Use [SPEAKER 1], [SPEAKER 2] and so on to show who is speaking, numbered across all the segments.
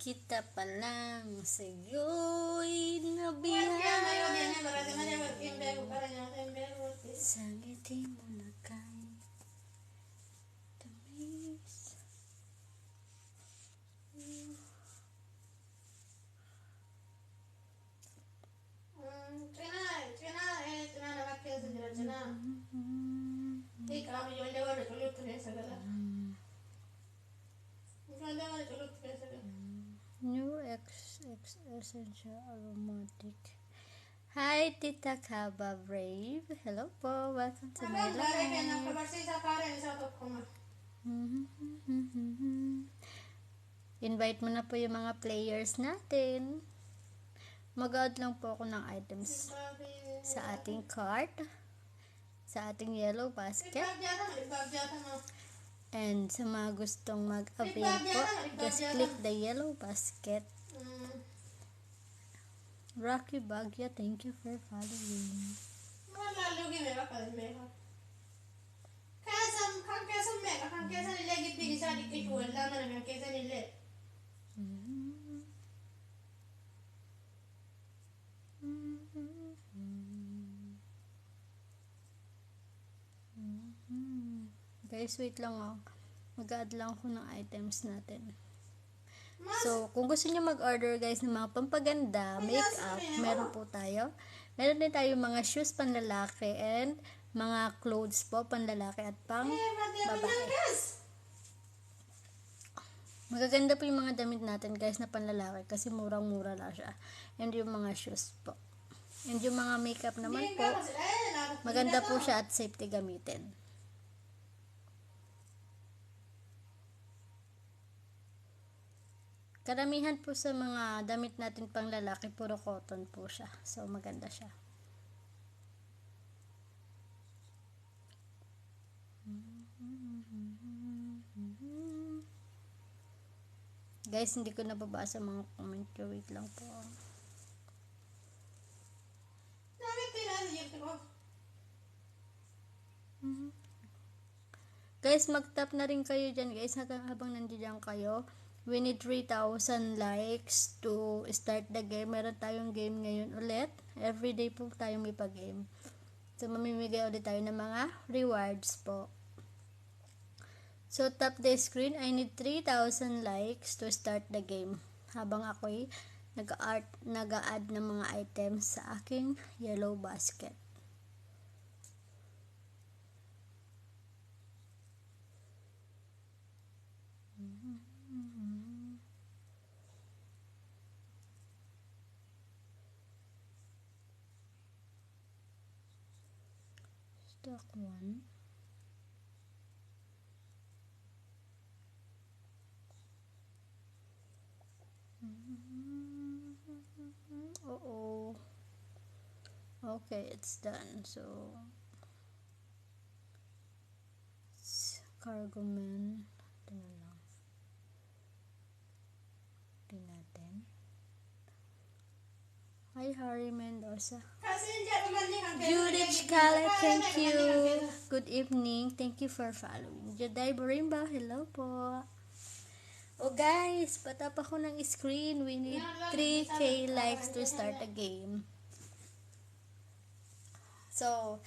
[SPEAKER 1] kita pa lang sa'yo'y nabiyahe. Sa ngiti mo na kay tamis. New Essential Aromatic. Hi, Tita Kaba Brave. Hello po. Welcome to my live. Invite mo na po yung mga players natin. Mag-add lang po ako ng items sa ating cart, sa ating yellow basket. And sa mga gustong mag-avail po, just click the yellow basket. Rocky Bagya, thank you for following. Guys, wait lang oh. Mag-add lang ako ng items natin. So, kung gusto niyo mag-order guys ng mga pampaganda, makeup, meron po tayo. Meron din tayo mga shoes panlalaki and mga clothes po panlalaki at pang babae. Magaganda po yung mga damit natin guys na panlalaki kasi murang-mura lang siya. And yung mga shoes po. And yung mga makeup naman po, maganda po siya at safety gamitin. Karamihan po sa mga damit natin pang lalaki, puro cotton po siya. So, maganda siya. Guys, hindi ko nababasa mga comment ko. Wait lang po. Guys, mag-tap na rin kayo dyan guys habang nandiyan kayo. We need 3,000 likes to start the game. Meron tayong game ngayon ulit. Everyday po tayong may pag-game. So, mamimigay ulit tayo ng mga rewards po. So, tap the screen. I need 3,000 likes to start the game. Habang ako'y nag-a-add ng mga items sa aking yellow basket. Stock 1. Uh-oh. Okay, it's done. So, cargo man. Ito na lang. Tingnan natin. Hi, Harry Mendoza. Judith Kale, thank you. Good evening. Thank you for following. Juday Barimba, hello po. Oh guys, patap ako ng screen. We need 3K likes to start the game. So,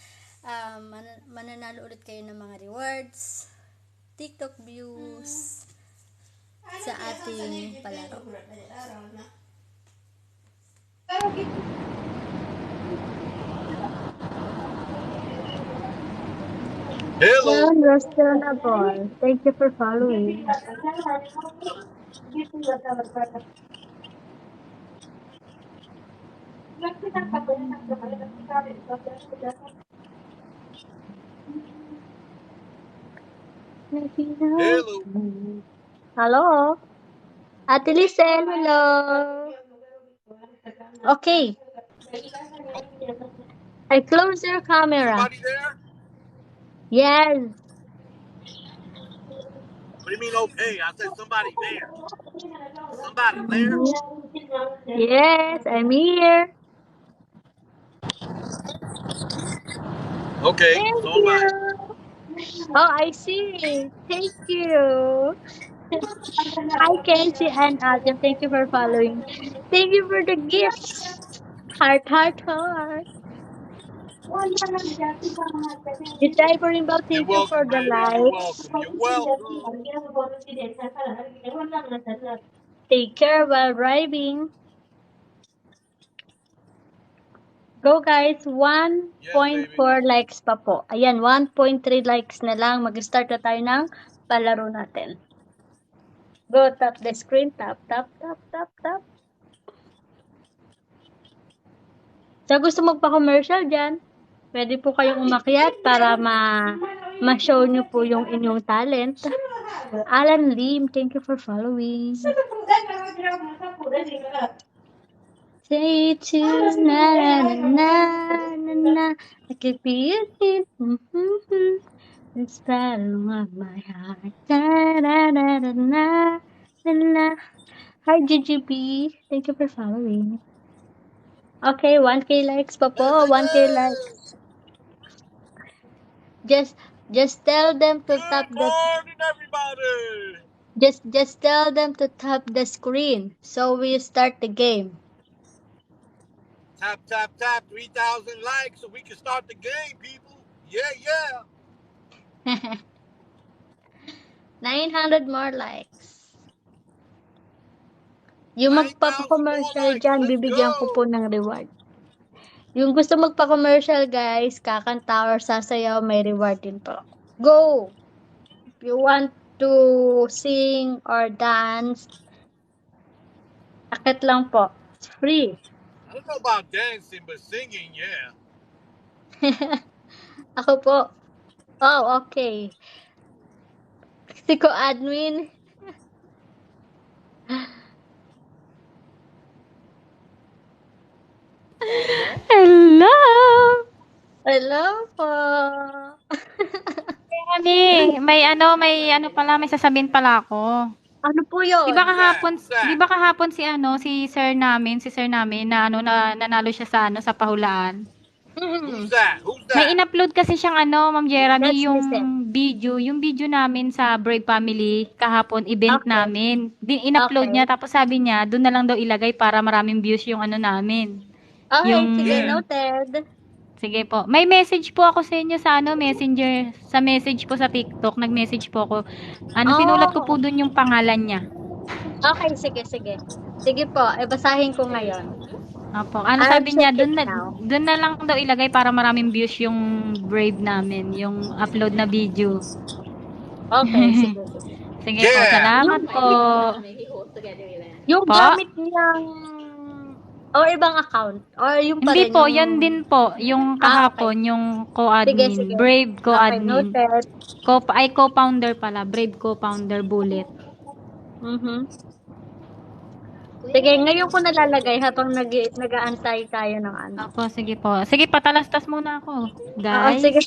[SPEAKER 1] mananalo ulit kayo ng mga rewards, TikTok views sa ating palaro.
[SPEAKER 2] Hello.
[SPEAKER 1] Thank you for following.
[SPEAKER 2] Hello.
[SPEAKER 1] Hello. Ate Lisel, hello. Okay. I close your camera.
[SPEAKER 2] Somebody there?
[SPEAKER 1] Yes.
[SPEAKER 2] What do you mean, okay? I said somebody there. Somebody there?
[SPEAKER 1] Yes, I'm here.
[SPEAKER 2] Okay,
[SPEAKER 1] Thank
[SPEAKER 2] so am I.
[SPEAKER 1] you. Oh, I see. Thank you. Hi, Kenzie and Adam. Thank you for following. Thank you for the gifts. Heart, heart, heart. The driver inbound,
[SPEAKER 2] You're
[SPEAKER 1] thank you for
[SPEAKER 2] welcome,
[SPEAKER 1] the
[SPEAKER 2] baby. You're
[SPEAKER 1] likes.
[SPEAKER 2] welcome. You're welcome.
[SPEAKER 1] Take care while driving. Go guys,
[SPEAKER 2] Yes, baby.
[SPEAKER 1] 1.4 likes pa po. Ayan, 1.3 likes na lang. Mag-start na tayo ng palaro natin. Go, tap the screen. Tap, tap, tap, tap, tap. Sa gusto magpa-commercial dyan, pwede po kayong umakyat para ma-show nyo po yung inyong talent. Alan Lim, thank you for following. Say to na na na na na, I could be a thief. It's battle of my heart. Da da da da na na na. Hi GGB, thank you for following. Okay, 1K likes pa po, 1K likes. Just tell them to tap
[SPEAKER 2] Good
[SPEAKER 1] the
[SPEAKER 2] morning, everybody.
[SPEAKER 1] just tell them to tap the screen so we start the game.
[SPEAKER 2] Tap, tap, tap. 3,000 likes so we can start the game, people. Yeah, yeah.
[SPEAKER 1] 900 more likes. Yung
[SPEAKER 2] 9,000 more
[SPEAKER 1] magpapa-commercial
[SPEAKER 2] likes.
[SPEAKER 1] dyan,
[SPEAKER 2] Let's
[SPEAKER 1] bibigyan ko
[SPEAKER 2] go.
[SPEAKER 1] po ng reward. Yung gusto magpa-commercial guys, kakanta or sasayaw, may reward din po. Go! If you want to sing or dance, akit lang po. It's free.
[SPEAKER 2] I don't know about dancing, but singing, yeah.
[SPEAKER 1] Ako po. Oh, okay. Si ko admin.
[SPEAKER 3] Hello!
[SPEAKER 1] Hello po.
[SPEAKER 3] May ano pala, may sasabihin pala ako.
[SPEAKER 1] Ano po yun?
[SPEAKER 3] 'Di ba kahapon,
[SPEAKER 2] Who's that?
[SPEAKER 3] 'di ba kahapon si sir namin na nanalo siya sa pahulaan.
[SPEAKER 2] Who's that? Who's
[SPEAKER 3] May
[SPEAKER 2] that?
[SPEAKER 3] in-upload kasi siyang Ma'am Jeremy,
[SPEAKER 1] Let's listen.
[SPEAKER 3] yung video namin sa Brave Family kahapon, event
[SPEAKER 1] Okay.
[SPEAKER 3] namin. In-upload
[SPEAKER 1] Okay.
[SPEAKER 3] niya, tapos sabi niya, doon na lang daw ilagay para maraming views yung namin.
[SPEAKER 1] Okay,
[SPEAKER 3] Yung-
[SPEAKER 1] sige,
[SPEAKER 2] Yeah.
[SPEAKER 1] noted.
[SPEAKER 3] Sige po. May message po ako sa inyo sa Messenger, sa message po sa TikTok, nag-message po ako. Sinulat ko po doon yung pangalan niya.
[SPEAKER 1] Okay, sige. Sige po, basahin ko ngayon.
[SPEAKER 3] Opo.
[SPEAKER 1] I'll
[SPEAKER 3] Sabi niya,
[SPEAKER 1] check it now.
[SPEAKER 3] doon na lang daw ilagay para maraming views yung Brave namin, yung upload na video.
[SPEAKER 1] Okay, sige.
[SPEAKER 3] Sige po,
[SPEAKER 2] Yeah.
[SPEAKER 3] salamat po.
[SPEAKER 1] Yung
[SPEAKER 3] Po?
[SPEAKER 1] gamit niyang or ibang account or yung pa
[SPEAKER 3] Hindi
[SPEAKER 1] rin
[SPEAKER 3] po,
[SPEAKER 1] yung...
[SPEAKER 3] yan din po, yung kahapon, yung co-admin,
[SPEAKER 1] Sige.
[SPEAKER 3] Brave
[SPEAKER 1] Okay,
[SPEAKER 3] co-admin.
[SPEAKER 1] noted.
[SPEAKER 3] Co-founder pala, Brave co-founder Bullet.
[SPEAKER 1] Sige, ngayon ko nalalagay habang nag-aantay tayo ng ano.
[SPEAKER 3] Opo, sige po. Sige, patalastas muna ako,
[SPEAKER 1] Oo,
[SPEAKER 3] guys.
[SPEAKER 1] sige.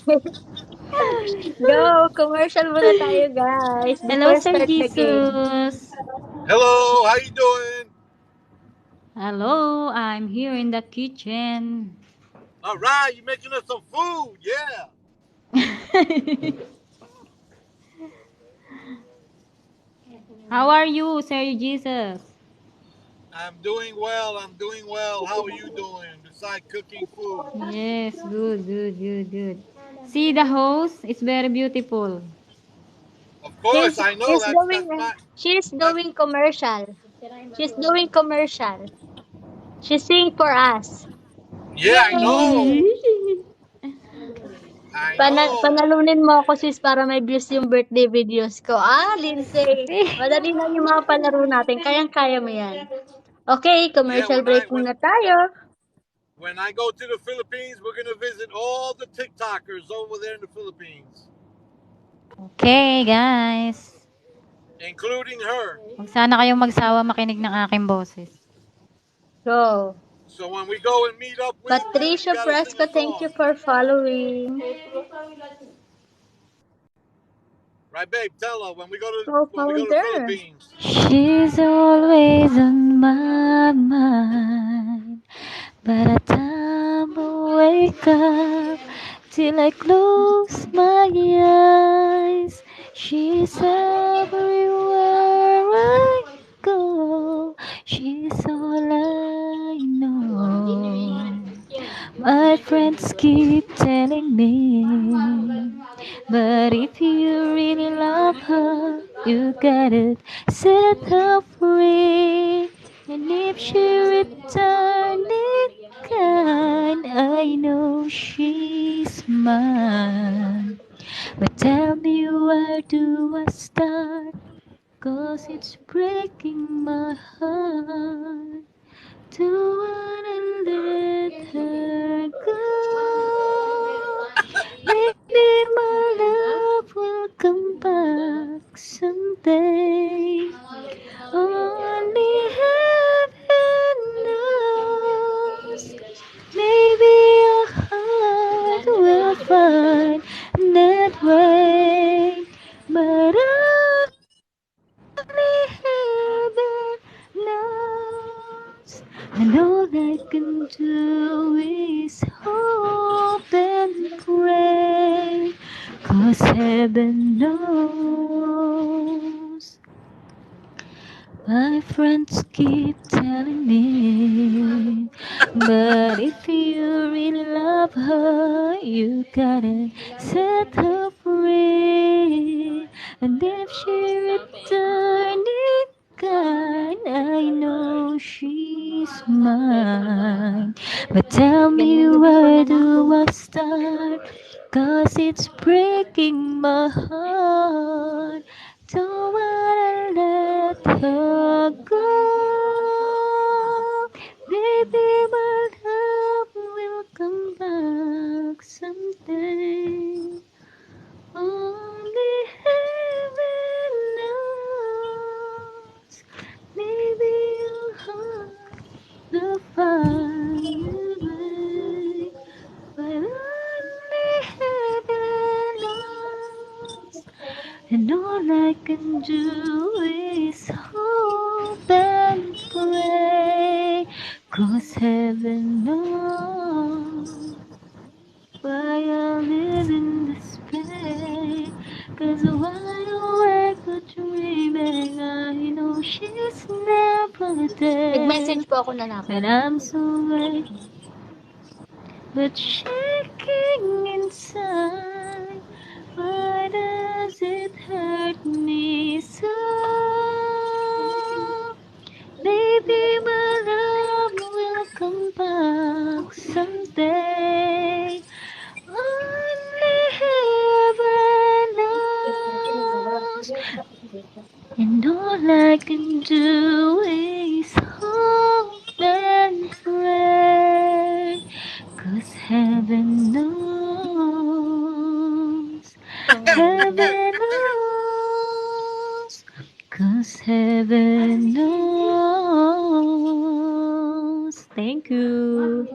[SPEAKER 1] Go! Commercial muna tayo, guys.
[SPEAKER 3] Hello,
[SPEAKER 1] Before
[SPEAKER 3] Sir
[SPEAKER 1] start the game.
[SPEAKER 3] Jesus.
[SPEAKER 2] Hello, how you doing?
[SPEAKER 3] Hello, I'm here in the kitchen.
[SPEAKER 2] All right, you're making us some food, yeah.
[SPEAKER 3] How are you, Sir Jesus?
[SPEAKER 2] I'm doing well. How are you doing? Besides cooking food.
[SPEAKER 3] Yes, good. See the host? It's very beautiful.
[SPEAKER 2] Of course, I know
[SPEAKER 1] She's doing commercial. She's singing for us.
[SPEAKER 2] Yeah, I know.
[SPEAKER 1] Panalunin mo ako sis para may views yung birthday videos ko. Lindsay. Madali na yung mga palaro natin. Kayang-kaya mo yan. Okay, commercial break muna tayo.
[SPEAKER 2] When I go to the Philippines, we're going to visit all the TikTokers over there in the Philippines.
[SPEAKER 3] Okay, guys.
[SPEAKER 2] Including her.
[SPEAKER 3] Huwag sana kayong magsawa makinig ng aking boses.
[SPEAKER 1] Go.
[SPEAKER 2] So when we go and meet up with
[SPEAKER 1] Patricia Fresco, thank you for following.
[SPEAKER 2] Right, babe, tell her when we go to
[SPEAKER 1] Co-founder.
[SPEAKER 2] the Philippines.
[SPEAKER 3] She's always on my mind. By the time I wake up, till I close my eyes, she's everywhere she's all I know. My friends keep telling me, but if you really love her, you gotta set her free. And if she return it kind, I know she's mine. But tell me, where do I start? 'Cause it's breaking my heart. Don't wanna let her go. Maybe my love will come back someday. Only heaven knows. Maybe your heart will find that way. But only heaven knows. And all I can do is hope and pray. 'Cause heaven knows. My friends keep telling me, but if you really love her, you gotta set her free. And if she return it kind, I know she's mine. But tell me, where do I start? 'Cause it's breaking my heart. Don't wanna let her go. Maybe my love will come back someday. Only heaven knows. Maybe your heart will find a way. But only heaven knows. And all I can do is hope and pray. 'Cause heaven knows why I live in despair. 'Cause wide awake dreaming, I know she's never there.
[SPEAKER 1] Nag-message po ako na namin.
[SPEAKER 3] And I'm so weak, but shaking inside. Why does it hurt me so? Maybe my love will come back someday. Only heaven knows. And all I can do is hope and pray. 'Cause heaven knows. Heaven knows. 'Cause heaven knows. Thank you.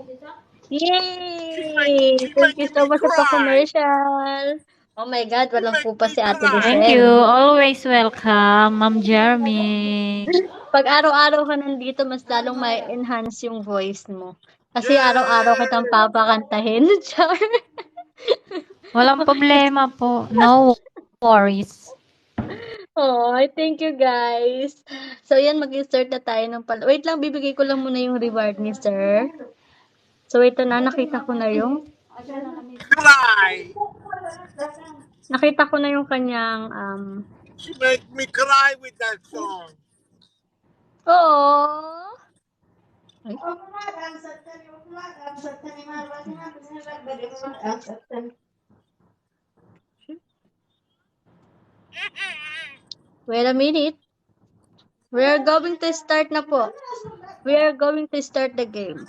[SPEAKER 1] Yay! Thank you so much sa pa-commercial. Oh my God, walang pupa si Ate
[SPEAKER 3] Thank you.
[SPEAKER 1] Lucelle.
[SPEAKER 3] Always welcome, Ma'am Jeremy.
[SPEAKER 1] Pag araw-araw ka nandito, mas lalong may enhance yung voice mo. Kasi araw-araw kitang papakantahin. Char.
[SPEAKER 3] Walang problema po. No worries.
[SPEAKER 1] Oh, thank you guys. So yan, mag-start na tayo ng Wait lang, bibigay ko lang muna yung reward ni sir. So ito na, nakita ko na yung
[SPEAKER 2] Cry.
[SPEAKER 1] kanyang
[SPEAKER 2] She makes me cry with that song.
[SPEAKER 1] Oh. Ay. Wait a minute. We are going to start na po. We are going to start the game.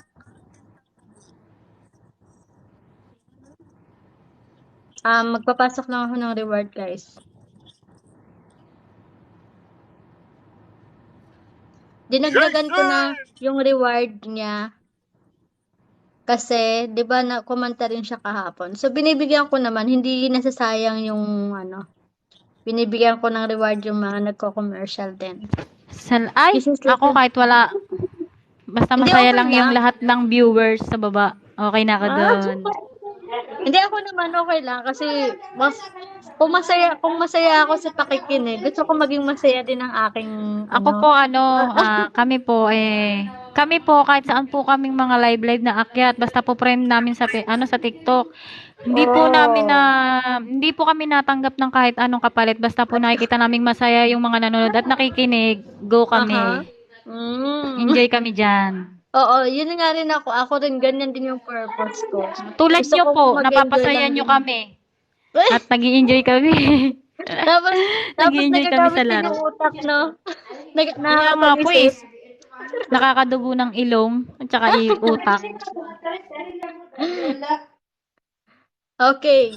[SPEAKER 1] Magpapasok lang ako ng reward, guys. Dinagdagan ko na yung reward niya. Kasi, di ba, na-komanta rin siya kahapon. So, binibigyan ko naman, hindi nasasayang yung, binibigyan ko ng reward yung mga nagko-commercial din.
[SPEAKER 3] Ay, ako kahit wala. Basta
[SPEAKER 1] Hindi,
[SPEAKER 3] masaya
[SPEAKER 1] okay
[SPEAKER 3] lang
[SPEAKER 1] lang.
[SPEAKER 3] yung lahat ng viewers sa baba. Okay na ako doon.
[SPEAKER 1] Hindi, ako naman okay lang kasi kung masaya ako sa pakikinig, gusto ko maging masaya din ang aking
[SPEAKER 3] Ako po kami po kahit saan po kaming mga live na akyat basta po friend namin sa TikTok. Hindi po kami natanggap ng kahit anong kapalit basta po nakikita naming masaya yung mga nanonood at nakikinig, go
[SPEAKER 1] Aha.
[SPEAKER 3] kami. Enjoy kami diyan.
[SPEAKER 1] Oo, yun nga rin ako. Ako rin, ganyan din yung purpose ko.
[SPEAKER 3] Tulad
[SPEAKER 1] Gusto
[SPEAKER 3] niyo
[SPEAKER 1] ko
[SPEAKER 3] po,
[SPEAKER 1] mag-enjoy
[SPEAKER 3] napapasaya
[SPEAKER 1] lang
[SPEAKER 3] niyo
[SPEAKER 1] din.
[SPEAKER 3] kami at nag-i-enjoy kami.
[SPEAKER 1] Tapos
[SPEAKER 3] Nag-i-enjoy kami
[SPEAKER 1] nagagamit
[SPEAKER 3] sa
[SPEAKER 1] din
[SPEAKER 3] laro.
[SPEAKER 1] yung utak, no?
[SPEAKER 3] Kaya nga po
[SPEAKER 1] Nakakapag-isip.
[SPEAKER 3] nakakadugo ng ilong at saka utak.
[SPEAKER 1] Okay.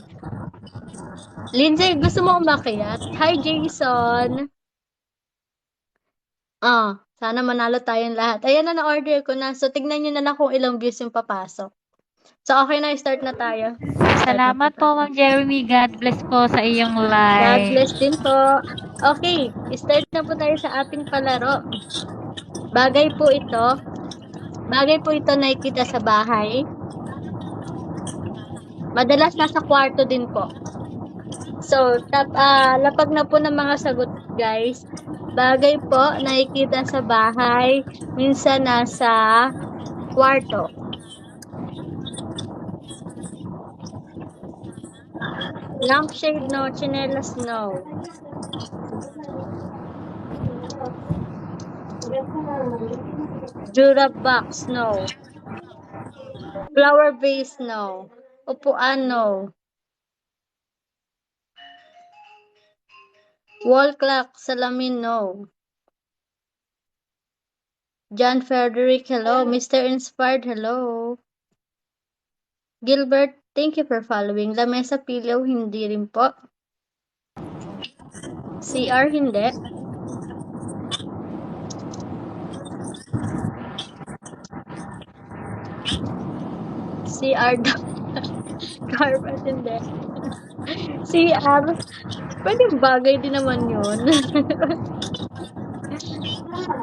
[SPEAKER 1] Lindsay, gusto mo umakyat? Hi, Jason. Sana manalo tayong lahat. Ayan na-order ko na. So, tignan nyo na lang kung ilang views yung papasok. So, okay na, start na tayo.
[SPEAKER 3] Salamat po, Ma'am Jeremy. God bless po sa iyong
[SPEAKER 1] God
[SPEAKER 3] live.
[SPEAKER 1] bless din po. Okay, start na po tayo sa ating palaro. Bagay po ito nakikita sa bahay. Madalas nasa kwarto din po. So, lapag na po ng mga sagot, guys. Bagay po nakikita sa bahay, minsan nasa kwarto. Lampshade, no. Chinelas, no. Jura box, no. Flower vase, no. Upuan, no. Wall clock, salamin, no. John Frederick, hello. Mr. Inspired, hello. Gilbert, thank you for following. Lamesa Pillow, hindi rin po. CR, hindi. CR, carpet, hindi. CR, pwedeng bagay din naman yun.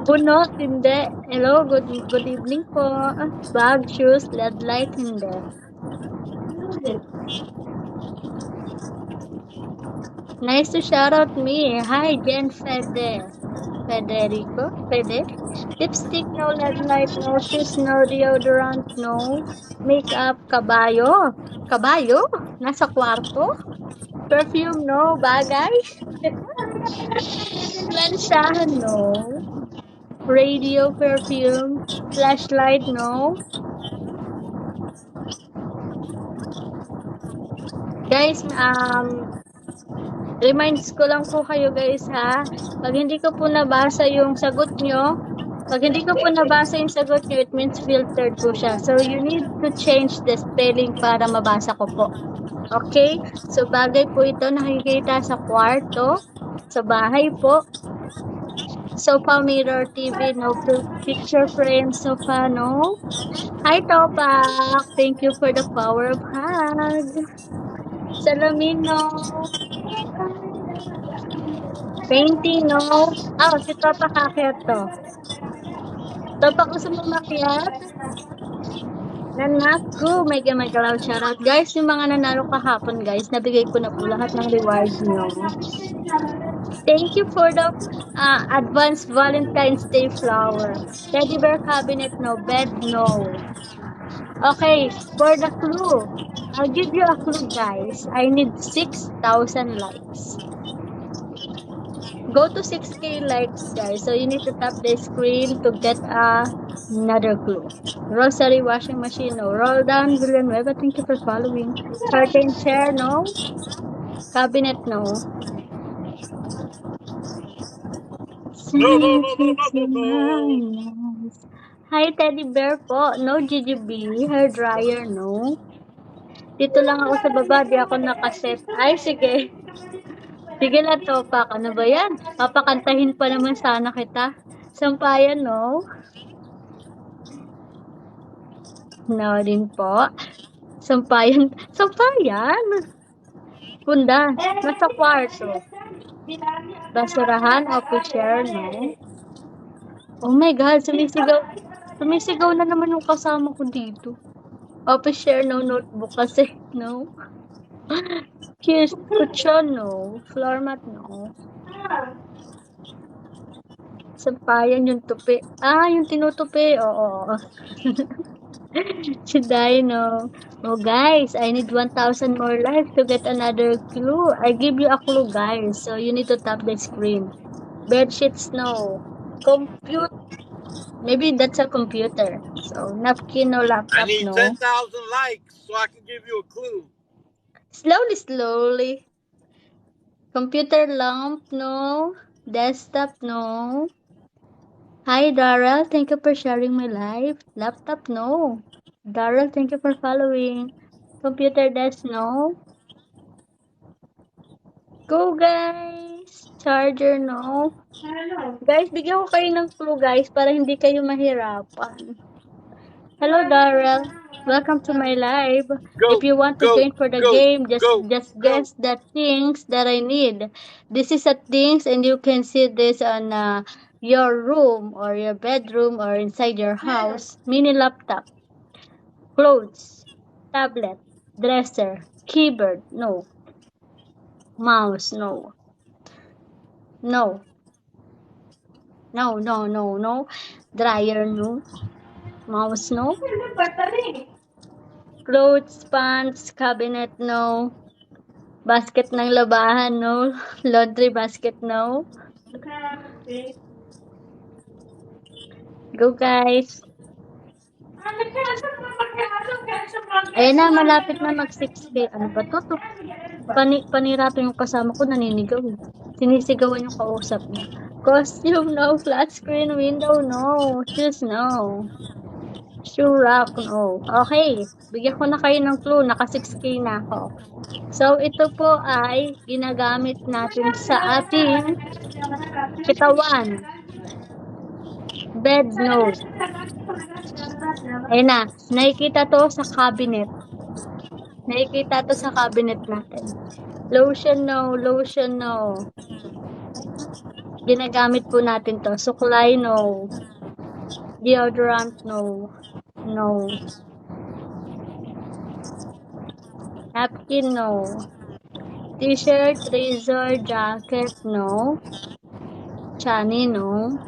[SPEAKER 1] Bunot, hindi. Hello, good evening po. Bag, shoes, LED light, hindi. Nice to shout out me. Hi, Jen Federico? Lipstick, no. LED light, no. Shoes, no. Deodorant, no. Makeup, kabayo. Kabayo? Nasa kwarto? Perfume, no. Bagay? Lansahan, no. Radio, perfume. Flashlight, no. Guys, reminds ko lang po kayo guys ha, pag hindi ko po nabasa yung sagot nyo, it means filtered po siya. So, you need to change the spelling para mabasa ko po. Okay? So, bagay po ito nakikita sa kwarto, sa bahay po. Sofa, mirror, TV, no. Picture frame, sofa, no. Hi, Topak! Thank you for the power of hug. Salamin, no. Painting, no. Si Topak kakyat to. Topak, gusto mo makyat? Nanaku, may galaw shoutout. Guys, yung mga nanalo kahapon, guys, nabigay ko na po lahat ng rewards nyo. Thank you for the advanced Valentine's Day flower. Teddy bear cabinet, no. Bed, no. Okay, for the clue, I'll give you a clue, guys. I need 6,000 likes. Go to 6K likes, guys. So you need to tap the screen to get another clue. Rosary washing machine, no. Roll down, Villanueva, thank you for following. Curtain chair, no. Cabinet, no.
[SPEAKER 2] No.
[SPEAKER 1] Hi, Teddy Bear po. No, GGB. Hair dryer, no. Dito lang ako sa baba. Di ako nakaset. Ay, sige. Sige lang, Topak. Ano ba yan? Papakantahin pa naman sana kita. Sampayan, no? No din po. Sampayan. Punda. Nasa kwarto. Basurahan, office chair, no? Oh my God, sumisigaw na naman yung kasama ko dito. Office share, no notebook kasi, no? Here's kutsyon, no? Floor mat, no? Sampayan yung tupi. Yung tinutupi. Oo. Si Dino. Oh, guys, I need 1,000 more likes to get another clue. I give you a clue, guys. So, you need to tap the screen. Bedsheets, no. Compute. Maybe that's a computer. So, napkin, no.
[SPEAKER 2] I
[SPEAKER 1] Laptop,
[SPEAKER 2] need
[SPEAKER 1] no.
[SPEAKER 2] 10,000 likes so I can give you a clue.
[SPEAKER 1] Slowly. Computer lamp, no. Desktop, no. Hi, Darrell. Thank you for sharing my live. Laptop, no. Darrell, thank you for following. Computer desk, no. Go, guys! Charger, no. Guys, bigyan ko kayo ng clue, guys, para hindi kayo mahirapan. Hello, Darrell. Welcome to my live.
[SPEAKER 2] Go,
[SPEAKER 1] If you want to
[SPEAKER 2] go,
[SPEAKER 1] join for the
[SPEAKER 2] go,
[SPEAKER 1] game, just
[SPEAKER 2] go,
[SPEAKER 1] guess the things that I need. This is a things, and you can see this on your room or your bedroom or inside your house. Mini laptop, clothes, tablet, dresser, keyboard, no. Mouse, no. No. Dryer, no. Mouse, no. Clothes, pants, cabinet, no. Basket ng labahan, no. Laundry basket, no. Go, guys. Ayan na, malapit na mag 6K. Ano ba to? Panirato yung kasama ko, naninigaw. Sinisigawan yung kausap niya. Costume, no. Flat screen window, no. Shoes, no. Shoe rack, no. Okay, bigyan ko na kayo ng clue. Naka 6K na ako. So, ito po ay ginagamit natin sa ating katawan. Bed, no. Ayan na, nakikita to sa cabinet. Nakikita to sa cabinet natin. Lotion, no. Ginagamit po natin to. Suklay, no. Deodorant, no. Napkin, no. T-shirt, razor, jacket, no. Chani, no.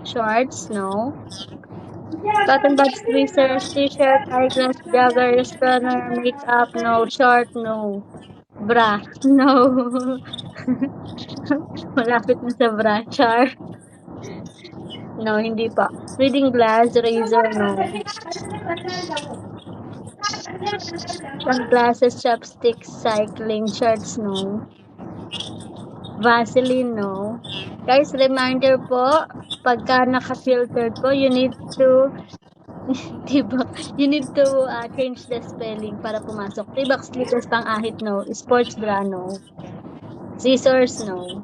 [SPEAKER 1] Shorts, no. Cotton buds, tweezers, t-shirt, eyeglass, joggers, runner, makeup, no. Short, no. Bra, no. Malapit na sa bra, char. No, hindi pa. Reading glass, razor, no. Sunglasses, chopsticks, cycling, shorts, no. Vaseline, no. Guys, reminder po, pagka naka-filtered po, you need to diba? You need to change the spelling para pumasok. Tibak slippers pang ahit, no. Sports bra, no. Scissors, no.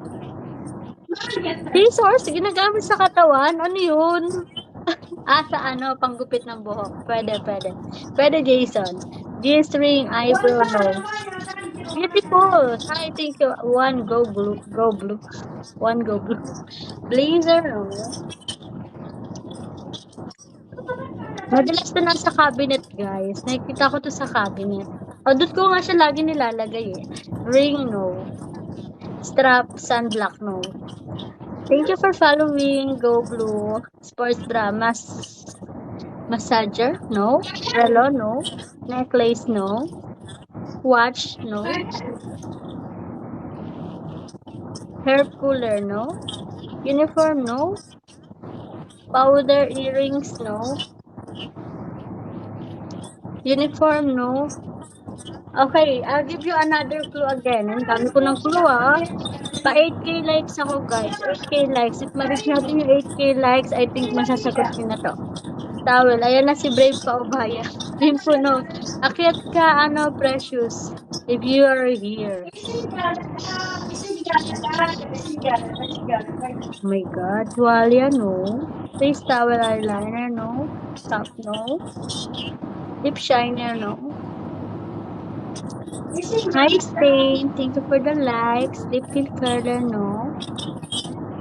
[SPEAKER 1] Scissors, ginagamit sa katawan? Ano yun? Sa panggupit ng buhok. Pwede. Pwede, Jason. G-string, eyebrow, no. Beautiful. Hi, thank you. One go blue. One go blue. Blazer, no. Madalas to nasa cabinet, guys. Nakikita ko to sa cabinet. Doon ko nga siya lagi nilalagay eh. Ring, no. Strap, sunblock, no. Thank you for following. Go blue. Sports bra. Massager, no. Relo, no. Necklace, no. Watch, no. Hair cooler, no. Uniform, no. Powder, earrings, no. Uniform, no. Okay, I'll give you another clue again. Ang dami ko ng clue, Pa 8K likes ako, guys. 8K likes. If ma-reach natin yung 8K likes, I think masasagot nyo na to. Towel. Ayan na si Brave Paubaya. Yun po, no. Akyat ka, Precious. If you are here. Oh my God. Tuwalya, no. Face towel eyeliner, no. Top, no. Lip shiner, no. Hi, Stain. Thank you for the likes. Lip tint curler, no.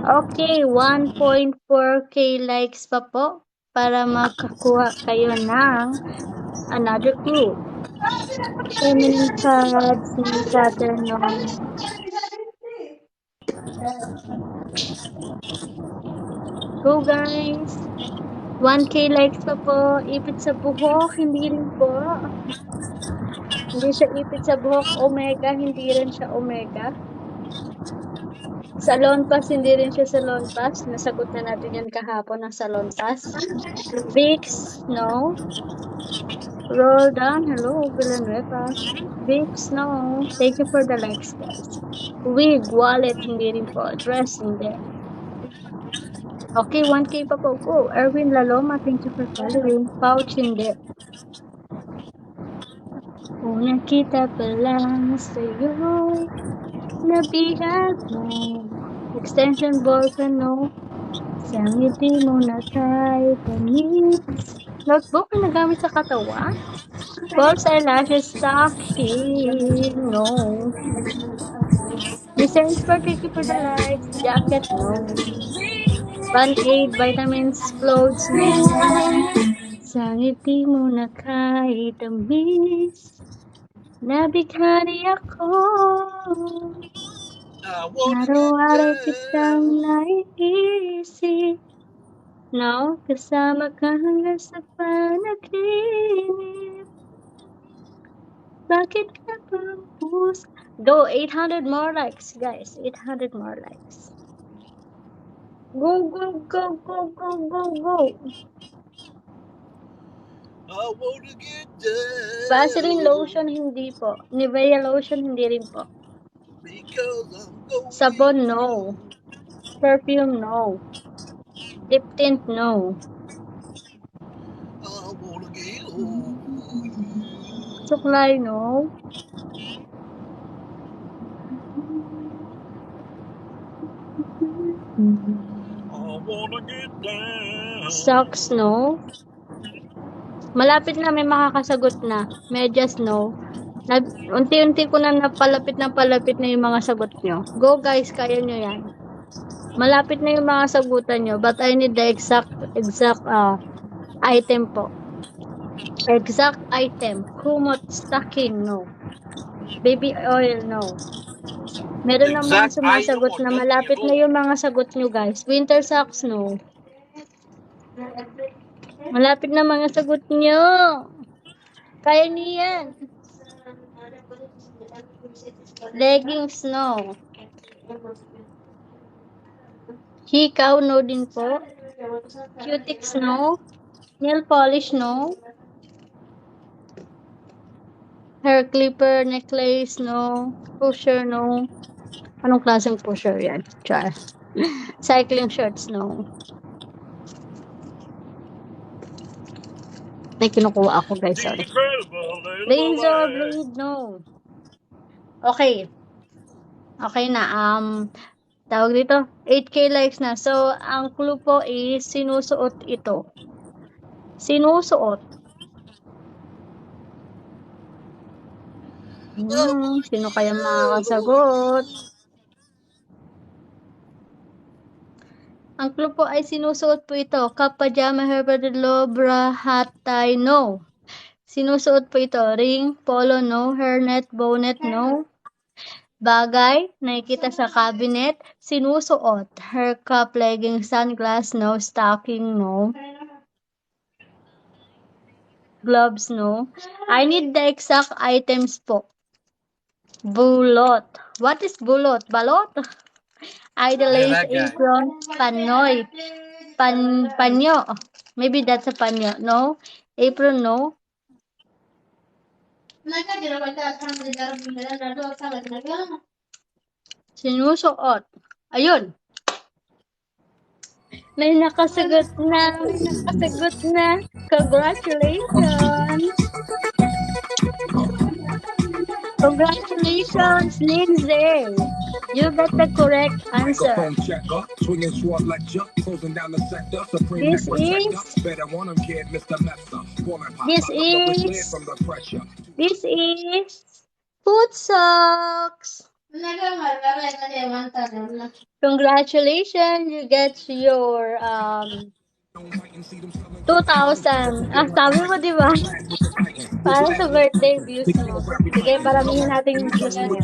[SPEAKER 1] Okay, 1.4K likes pa po para makakuha kayo ng Another clue. Feminine cards, name pattern, no. Go guys! 1K likes pa po. Ipit sa buhok, hindi rin po. Hindi siya ipit sa buhok. Omega, hindi rin siya omega. Salon pass, hindi rin siya salon pass. Nasagot na natin yan kahapon ng salon pass. Vicks, no. Roll down, hello, Villanueva. Vicks, no. Thank you for the likes, guys. Wig, wallet, hindi rin po. Dress, hindi. Okay, 1K pa po. Go. Erwin Laloma, thank you for following. Pouch, hindi. Una kita pa lang sa'yo, nabihat mo. Extension boyfriend, no. Sa ngiti mo na kay panis. Notebook na nagamit sa katawan. False eyelashes, stocking, no. Designs for thank you for the likes. Jacket, no. Band-aid, vitamins, clothes, no. Sa ngiti mo na kay tamis, nabighani ako.
[SPEAKER 2] I wanna
[SPEAKER 1] Araw-araw
[SPEAKER 2] get
[SPEAKER 1] kitang
[SPEAKER 2] down.
[SPEAKER 1] naiisip. No, kasama ka hanggang sa panaginip. Bakit ka ba puso? Go, 800 more likes, guys. 800 more likes. Go, go, go, go, go, go, go.
[SPEAKER 2] I wanna get down.
[SPEAKER 1] Vaseline lotion, hindi po. Nivea lotion, hindi rin po.
[SPEAKER 2] Because I'm going.
[SPEAKER 1] Sabon, no. Perfume, no. Lip tint, no.
[SPEAKER 2] I wanna get over you.
[SPEAKER 1] Suklay, no.
[SPEAKER 2] I wanna get down.
[SPEAKER 1] Socks, no. Malapit na, may makakasagot na. Medyas, no. Unti-unti ko na napalapit na yung mga sagot nyo. Go guys, kaya nyo yan. Malapit na yung mga sagutan nyo, but I need the exact item po. Exact item. Kumot, stocking, no. Baby oil, no. Meron na mga
[SPEAKER 2] Exact
[SPEAKER 1] sumasagot
[SPEAKER 2] item
[SPEAKER 1] na
[SPEAKER 2] or
[SPEAKER 1] malapit na yung mga sagot nyo guys. Winter socks, no. Malapit na mga sagot nyo. Kaya niyo yan. Leggings, no. Hikaw, no din po. Cutics, no. Nail polish, no. Hair clipper, necklace, no. Pusher, no. Anong klaseng pusher yan? Char. Cycling shorts, no. May kinukuha ako guys, sorry. Razor blade, no. Okay. Okay na. Tawag dito, 8K likes na. So, ang clue po is sinusuot ito. Sinusuot. Sino kaya makakasagot? Ang clue po ay sinusuot po ito. Cap, pajama, hairband, bra, hat, tie, no. Sinusuot po ito. Ring, polo, no. Hairnet, bonnet, no. Bagay, nakikita sa cabinet. Sinusuot. Hair cap, legging, sunglass, no. Stocking, no. Gloves, no. I need the exact items po. Bulot. What is bulot? Balot? Idolize, apron, panoy. Panyo. Maybe that's a panyo. No? Apron, no? Sinusuot. Ayun. May nakasagot na. Congratulations. Congratulations, Lindsay. You got the correct answer. This is foot socks. Congratulations, you get your 2,000. Sabi mo, di ba? Para sa birthday views mo. Sige, paramihin natin yung views mo.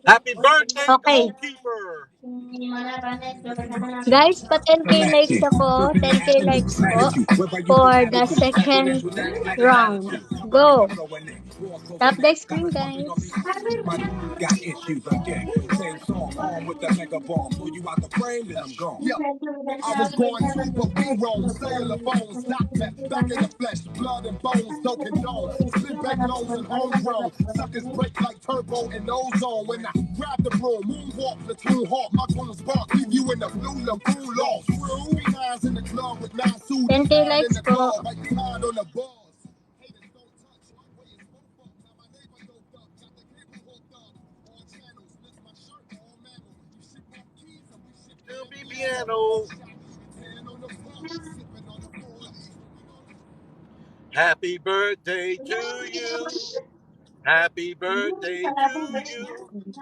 [SPEAKER 2] Happy birthday,
[SPEAKER 1] Okay.
[SPEAKER 2] goalkeeper.
[SPEAKER 1] Guys, pa 10k likes ako. 10k likes po for the second round. Go. Tap the screen, guys.
[SPEAKER 4] Got issues again. Same song, on with the mega bomb. Pull you out the frame, then I'm gone. Yo, I was going to, but we roll. Cellular phones, not that. Back in the flesh, blood and bones, don't condone. Spit back lows and homegrown. Suckers break like turbo and ozone. When I grab the broom, moonwalk, platoon hawk. My goons spark, leave you in the blue lagoon lost. Three nines in the club with 9 suits.
[SPEAKER 1] 10k likes po.
[SPEAKER 4] Like behind on the bars.
[SPEAKER 2] Piano. Happy birthday to you. Happy birthday to you.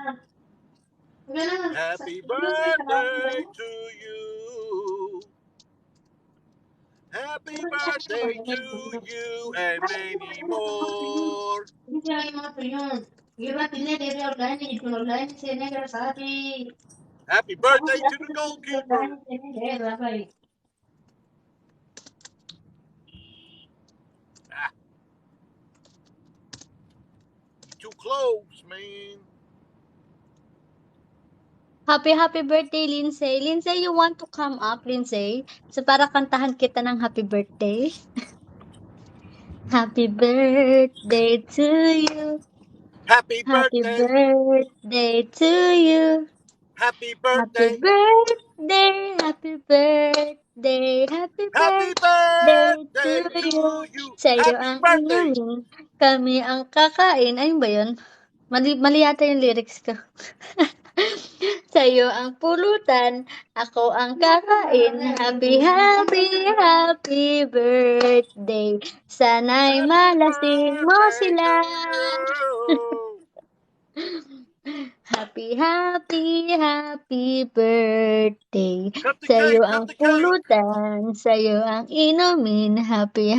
[SPEAKER 2] Happy birthday to you. Happy birthday to you and many more. Happy birthday to the goalkeeper. Too close, man.
[SPEAKER 1] Happy birthday, Lindsay. Lindsay, you want to come up, Lindsay? So, para kantahan kita ng happy birthday. Happy birthday to you.
[SPEAKER 2] Happy
[SPEAKER 1] Happy
[SPEAKER 2] birthday.
[SPEAKER 1] birthday to you.
[SPEAKER 2] Happy
[SPEAKER 1] Happy
[SPEAKER 2] birthday.
[SPEAKER 1] birthday. Happy birthday. Happy
[SPEAKER 2] Happy
[SPEAKER 1] birthday
[SPEAKER 2] birthday
[SPEAKER 1] to
[SPEAKER 2] to
[SPEAKER 1] you.
[SPEAKER 2] you.
[SPEAKER 1] Sa'yo
[SPEAKER 2] Happy
[SPEAKER 1] ang
[SPEAKER 2] birthday.
[SPEAKER 1] inumin, kami ang kakain. Ayun ba yun? Mali yata yung lyrics ko. Sa'yo ang pulutan, ako ang kakain. Happy birthday. Sana'y malasing mo sila. Happy birthday. Sa'yo ang pulutan, sa'yo ang inumin. Happy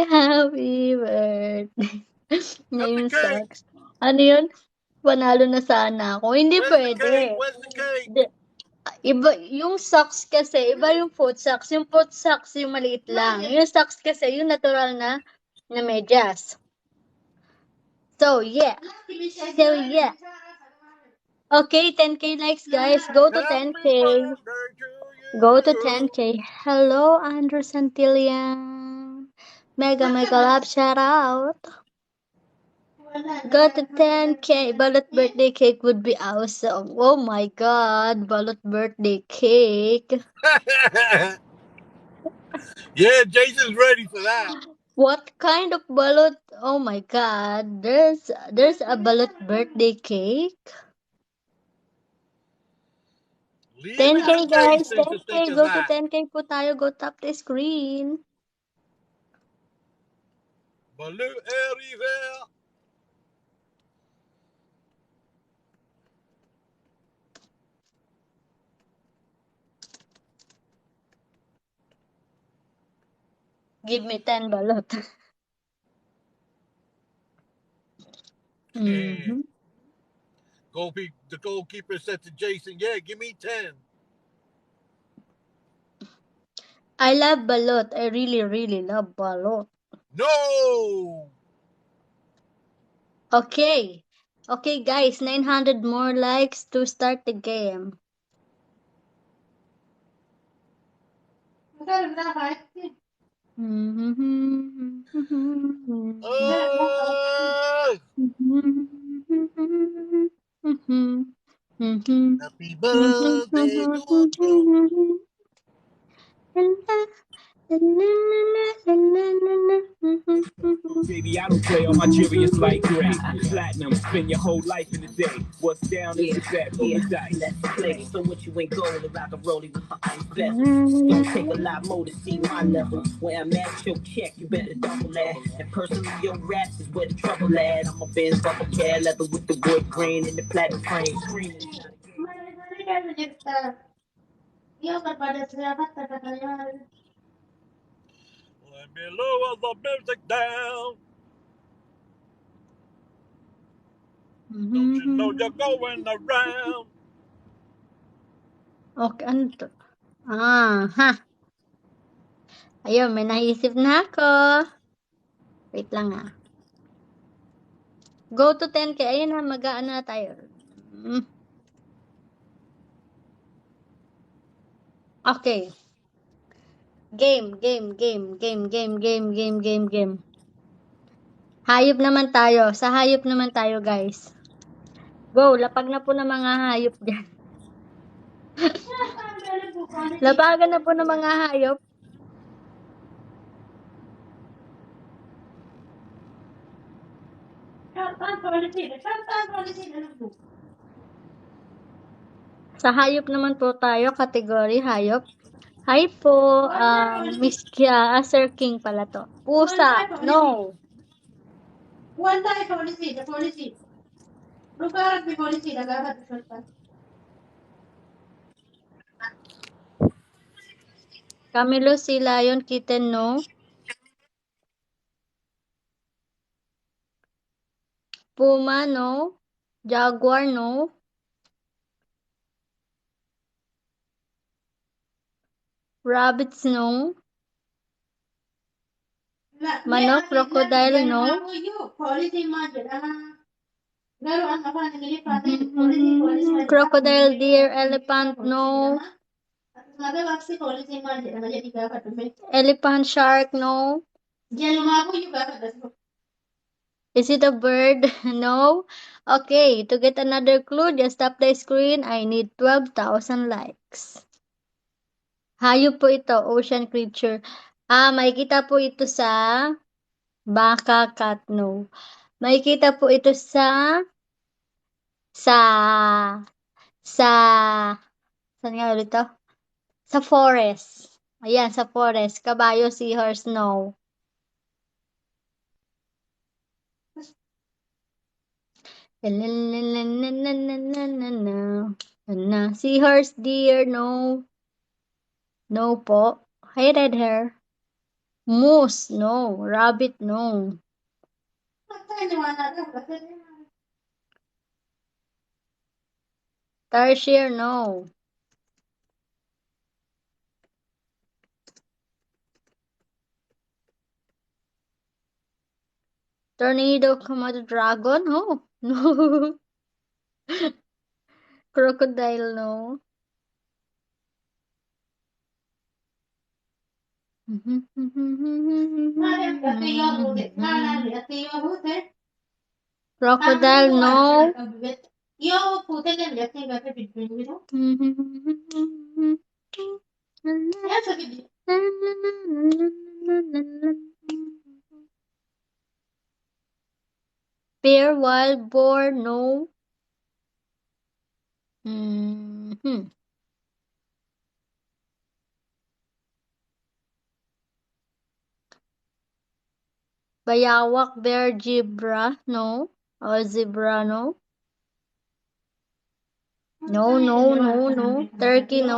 [SPEAKER 1] birthday. Ngayon sucks. Ano yun? Panalo na sana ako. Hindi pwede.
[SPEAKER 2] Where's the cake?
[SPEAKER 1] Iba, yung socks kasi, iba yung foot socks. Yung foot socks, yung maliit lang. Yung socks kasi, yung natural na medyas. So, yeah. Okay, 10k likes, guys. Go to 10k. Go to 10k. Hello, Andrew Santillan. Mega love shout out. Go to 10k. Balot birthday cake would be awesome. Oh my god, balot birthday cake.
[SPEAKER 2] Yeah, Jason's ready for that.
[SPEAKER 1] What kind of balot? Oh my god, there's a balot birthday cake. 10k guys, 10k. Go to 10k po tayo. Go tap the screen.
[SPEAKER 2] Baloo arrivé.
[SPEAKER 1] Give me 10 balot.
[SPEAKER 2] The goalkeeper said to Jason, yeah, give me 10.
[SPEAKER 1] I love balot. I really love balot.
[SPEAKER 2] No!
[SPEAKER 1] Okay. Okay, guys. 900 more likes to start the game.
[SPEAKER 2] Happy birthday to you.
[SPEAKER 4] Baby, I don't play on my jury, it's like gray. Platinum, spend your whole life in a day. What's down is the bet, roll the dice.
[SPEAKER 5] Let's play. So what you ain't going to rock a rollie with my ice vessel. Don't take a lot more to see my level. Where I'm at, your check, you better double that. And personally, your raps is where the trouble at. I'm a Benz bubble cat leather with the wood grain and the platinum frame. Screaming.
[SPEAKER 2] Let me lower the music down. Don't you know you're going around?
[SPEAKER 1] Okay, ano to? Ha. Ayun, may naisip na ako. Wait lang ah. Go to 10K. Ayun na, mag-aano na tayo. Okay. Game. Hayop naman tayo. Sa hayop naman tayo, guys. Go, lapag na po ng mga hayop dyan. Lapagan na po ng mga hayop. Sa hayop naman po tayo, category hayop. Hi po, Miss Kia, Sir King pala to. Pusa, no. Camilo, si Lion, Kitten, no. Puma, no. Jaguar, no. Rabbits, no. Manok, crocodile, no. Crocodile, deer, elephant, no. Elephant, shark, no. Is it a bird? No. Okay, to get another clue, just tap the screen. I need 12,000 likes. Hayop po ito, ocean creature. Makikita po ito sa baka, cat, no. Makikita po ito saan nga ulit to? Sa forest. Ayan, sa forest. Kabayo, seahorse, no. Seahorse, deer, no. No po. Hi, red hair. Moose, no. Rabbit, no. Tarsier, no. Tornado, Komodo dragon, no. No. Crocodile, no. Crocodile, no. Bear, wild boar, no. Bayawak, bear, zebra, no. Or zebra, no. No. Turkey, no.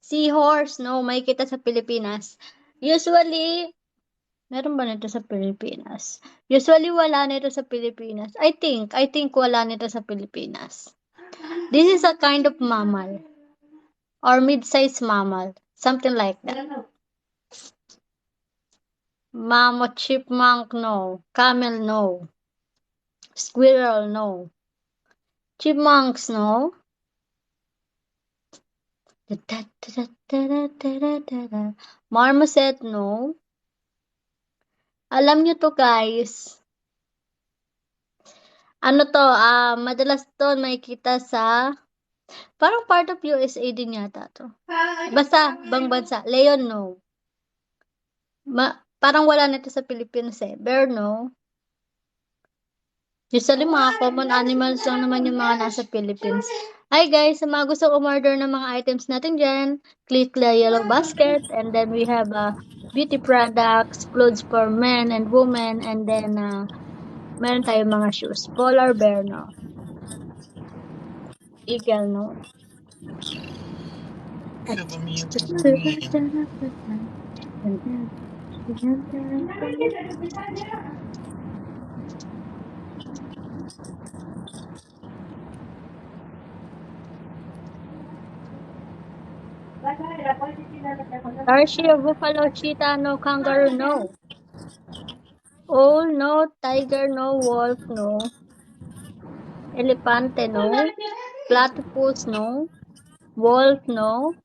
[SPEAKER 1] Seahorse, no. May kita sa Pilipinas. Usually, meron ba nito sa Pilipinas? Usually, wala nito sa Pilipinas. I think wala nito sa Pilipinas. This is a kind of mammal. Or mid-sized mammal. Something like that. Mammoth, chipmunk, no. Camel, no. Squirrel, no. Chipmunks, no. Marmoset, no. Alam nyo to, guys. Ano to, madalas to makikita sa, parang part of USA din yata to. Basta, bang bansa. Leon, no. Parang wala nito sa Pilipinas eh. Bear, no. Usually, mga common animals lang naman yung mga nasa Philippines. Hi guys, sa mga gusto umorder ng mga items natin dyan, click the yellow basket, and then we have beauty products, clothes for men and women, and then meron tayong mga shoes. Polar bear, no? Eagle, no?
[SPEAKER 2] Cover me and cover me in.
[SPEAKER 1] Hershey of buffalo, cheetah, no. Kangaroo, no. Owl, no. Tiger, no. Wolf, no. Elefante, no. Platypus, no. Wolf, no.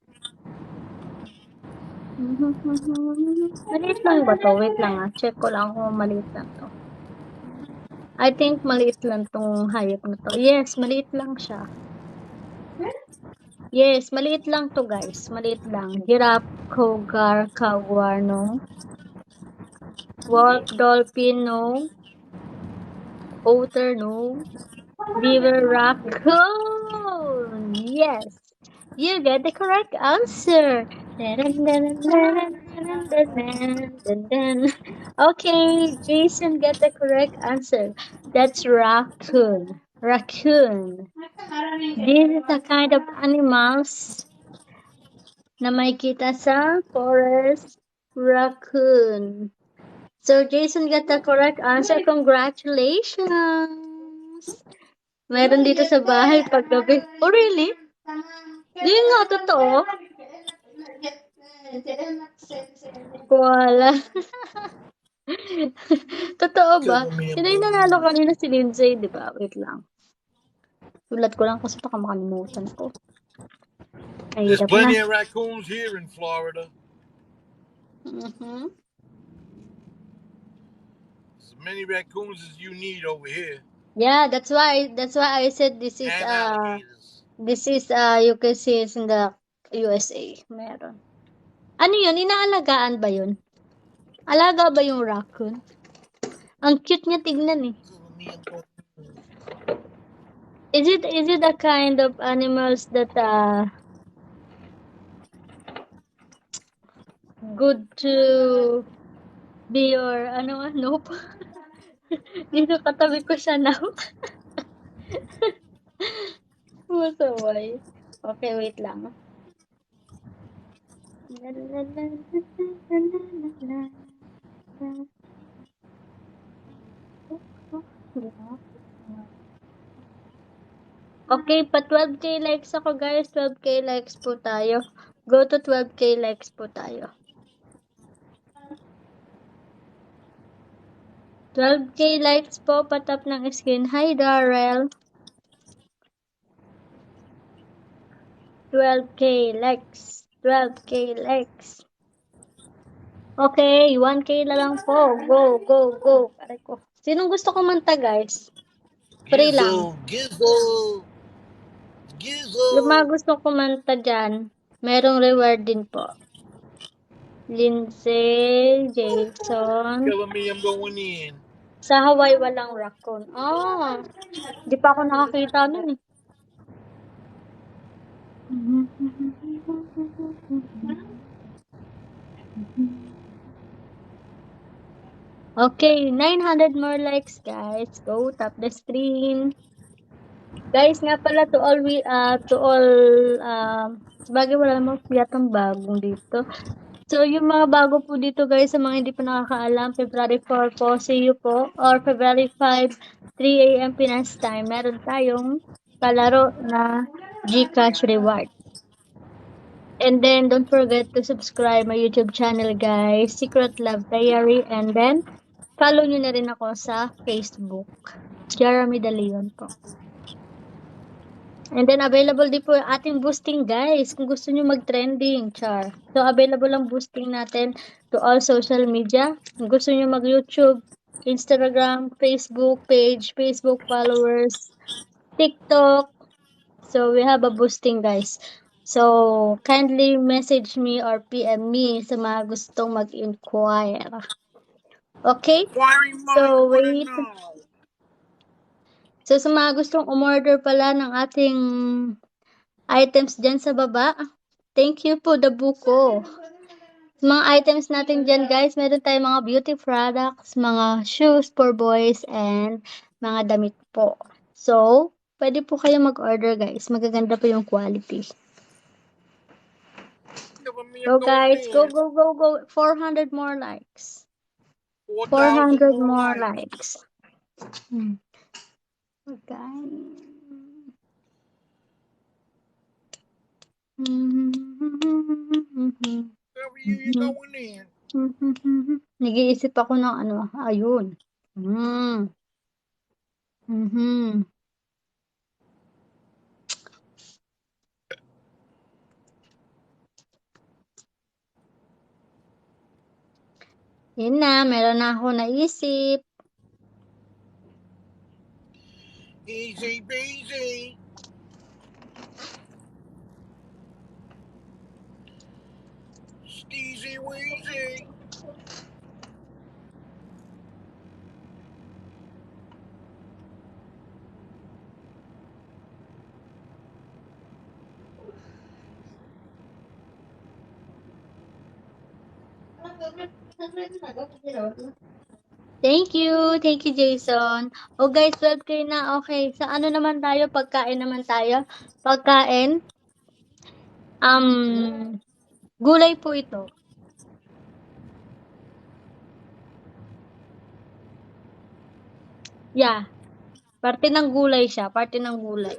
[SPEAKER 1] Maliit lang ba to? Wait lang check ko lang kung maliit lang to. I think maliit lang tong hayop na to. Yes, maliit lang siya. Yes, maliit lang to guys. Maliit lang. Giraffe, cougar, jaguar, no. Wolf, dolphin, no. Otter, no. Beaver, raccoon. Yes. You get the correct answer. Okay, Jason get the correct answer. That's raccoon. Raccoon. This is the kind of animals na makikita sa forest. Raccoon. So, Jason got the correct answer. Congratulations! Meron dito sa bahay paggabi. Oh, really? Hindi nga, totoo. Wala. Totoo ba?
[SPEAKER 2] Cover me and
[SPEAKER 1] Sino yung
[SPEAKER 2] cover
[SPEAKER 1] nanalo
[SPEAKER 2] me.
[SPEAKER 1] kanina si Lindsay, di ba? Wait lang. Tulat ko lang kasi baka makalimutan ko. Ay,
[SPEAKER 2] There's
[SPEAKER 1] hirap
[SPEAKER 2] plenty
[SPEAKER 1] na.
[SPEAKER 2] of raccoons here in Florida. As many raccoons as you need over here.
[SPEAKER 1] Yeah, that's why I said this is
[SPEAKER 2] And alligators.
[SPEAKER 1] you can see it's in the USA. Meron. Ano yun? Inaalagaan ba yun? Alaga ba yung raccoon? Ang cute niya tignan eh.
[SPEAKER 2] Cover me and cover me.
[SPEAKER 1] Is it a kind of animals that good to be your nope. Dito katabi ko siya now. Masaway. Okay, wait lang. Okay, pa 12k likes ako guys. 12k likes po tayo. Go to 12k likes po tayo. 12k likes po, patap ng screen. Hi, Darrell. 12k likes. 12k likes. Okay, 1k na lang po. Go, go, go. Aray ko. Sinong gusto kumanta, guys? Free lang.
[SPEAKER 2] Gizzo, Gizzo.
[SPEAKER 1] Yung mga gusto kumanta dyan, merong reward din po. Lindsay, Jason.
[SPEAKER 2] Cover me, I'm going in.
[SPEAKER 1] Sa Hawaii, walang raccoon. Di pa ako nakakita nun eh. Okay, 900 more likes, guys. Go, tap the screen. Guys, nga pala to all bagay wala namang yatang bagong dito. So, yung mga bago po dito, guys, sa mga hindi pa nakakaalam, February 4 po, see you po, or February 5, 3 a.m. Pinas time, meron tayong palaro na GCash reward. And then, don't forget to subscribe my YouTube channel, guys, Secret Love Diary, and then, follow nyo na rin ako sa Facebook, Jeremy De Leon po. And then, available din po yung ating boosting, guys. Kung gusto nyo mag-trending, char. So, available ang boosting natin to all social media. Kung gusto nyo mag-YouTube, Instagram, Facebook page, Facebook followers, TikTok. So, we have a boosting, guys. So, kindly message me or PM me sa mga gustong mag-inquire. Okay? So, wait. So, sa mga gustong umorder pala ng ating items dyan sa baba, thank you po, the buko. Mga items natin dyan, guys, meron tayong mga beauty products, mga shoes for boys, and mga damit po. So, pwede po kayo mag-order, guys. Magaganda po yung quality. Go, guys. Go, go, go, go. 400 more likes. 400 more likes. Okay.
[SPEAKER 2] You going in?
[SPEAKER 1] Nag-iisip ako ng ano. Ayun. Yun na, meron na ako naisip.
[SPEAKER 2] Easy peasy. Steezy weezy.
[SPEAKER 1] Thank you, Jason. Oh guys, 12K na, okay. Sa ano naman tayo? Pagkain naman tayo. Pagkain. Gulay po ito. Yeah. Parte ng gulay siya. Parte ng gulay.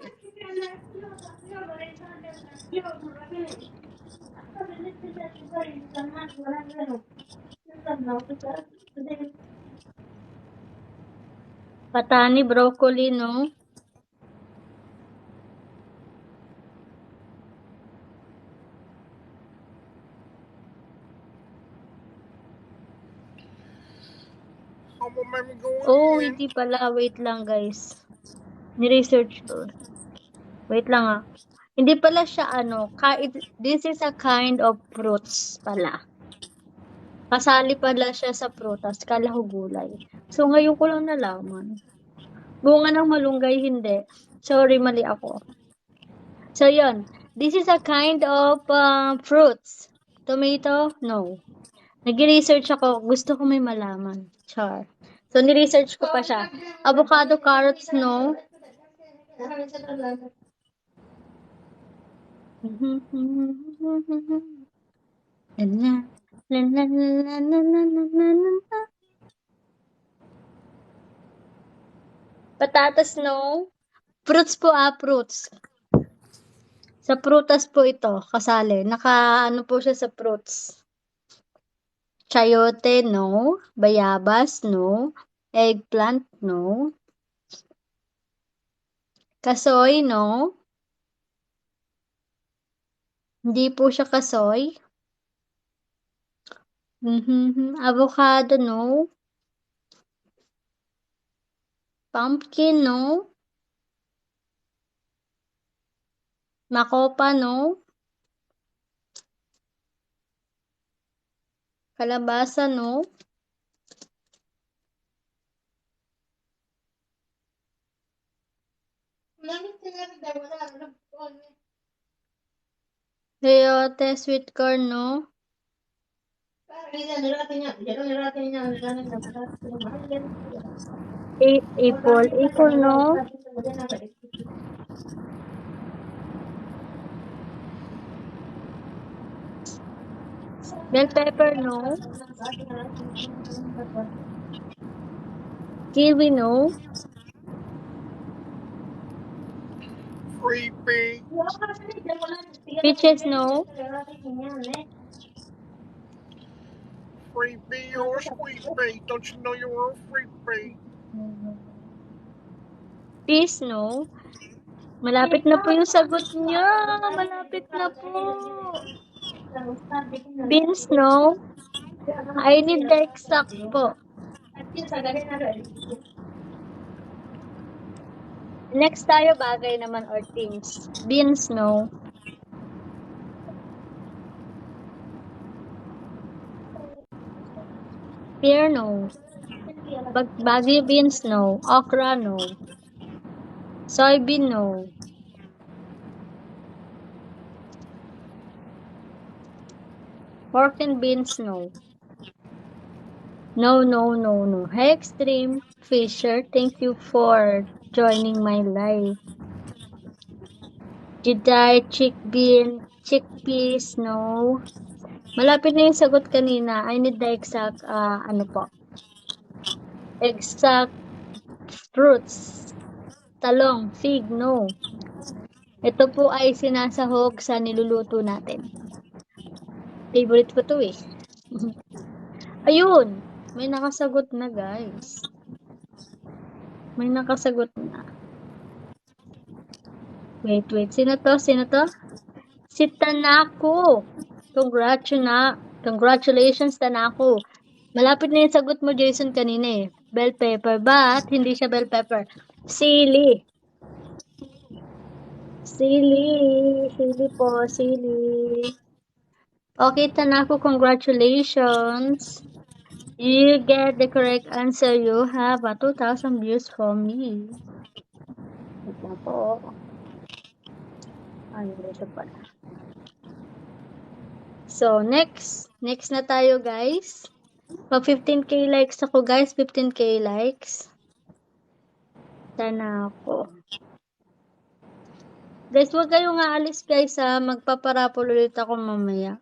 [SPEAKER 1] Patani, broccoli, no?
[SPEAKER 2] How am I going
[SPEAKER 1] Oh,
[SPEAKER 2] in?
[SPEAKER 1] hindi pala. Wait lang, guys. Ni-research ko. Wait lang ah. Hindi pala siya ano. This is a kind of fruits pala. Kasali pala siya sa prutas. Kala ko gulay. So, ngayon ko lang nalaman. Bunga ng malunggay, hindi. Sorry, mali ako. So, yun. This is a kind of fruits. Tomato? No. Nag-research ako. Gusto ko may malaman. Char. So, ni-research ko pa siya. Avocado, carrots, no. Patatas, no. Fruits po fruits. Sa prutas po ito, kasali. Ano po siya sa fruits. Chayote, no. Bayabas, no. Eggplant, no. Kasoy, no. Hindi po siya kasoy. Avocado, no. Pumpkin, no. Makopa, no. Kalabasa, no. Peyote, sweet corn, no. Apple, no. Bell pepper, no. Kiwi, no.
[SPEAKER 2] Free pea.
[SPEAKER 1] Peaches, no.
[SPEAKER 2] Free pea or sweet pea. Don't you know you're a free pea?
[SPEAKER 1] Peas, no. Malapit na po yung sagot niya. Malapit na po. Beans, no. I need the exact po. Next tayo, bagay naman or things. Beans, no. Pear, no. Bagay beans, no. Okra, no. Soybean, no. Pork and beans, no. No, no, no, no. Hey, Extreme Fisher, thank you for joining my live. Chickpeas, no. Malapit na yung sagot kanina. I need the exact, exact fruits. Talong, fig, no. Ito po ay sinasahog sa niluluto natin. Favorite ko to eh. Ayun! May nakasagot na, guys. May nakasagot na. Wait. Sino to? Si Tanako. Congratulations, Tanako. Malapit na yung sagot mo, Jason, kanina eh. Bell pepper. But, hindi siya bell pepper. Sili. Sili po. Okay, Tanako, congratulations. You get the correct answer. You have 2,000 views from me. Wait lang po. Ay, ito pala. So, next na tayo, guys. Pag 15k likes ako, guys. 15k likes. Sana ako. Guys, huwag kayong aalis, guys, ha. Magpaparapol ulit ako mamaya.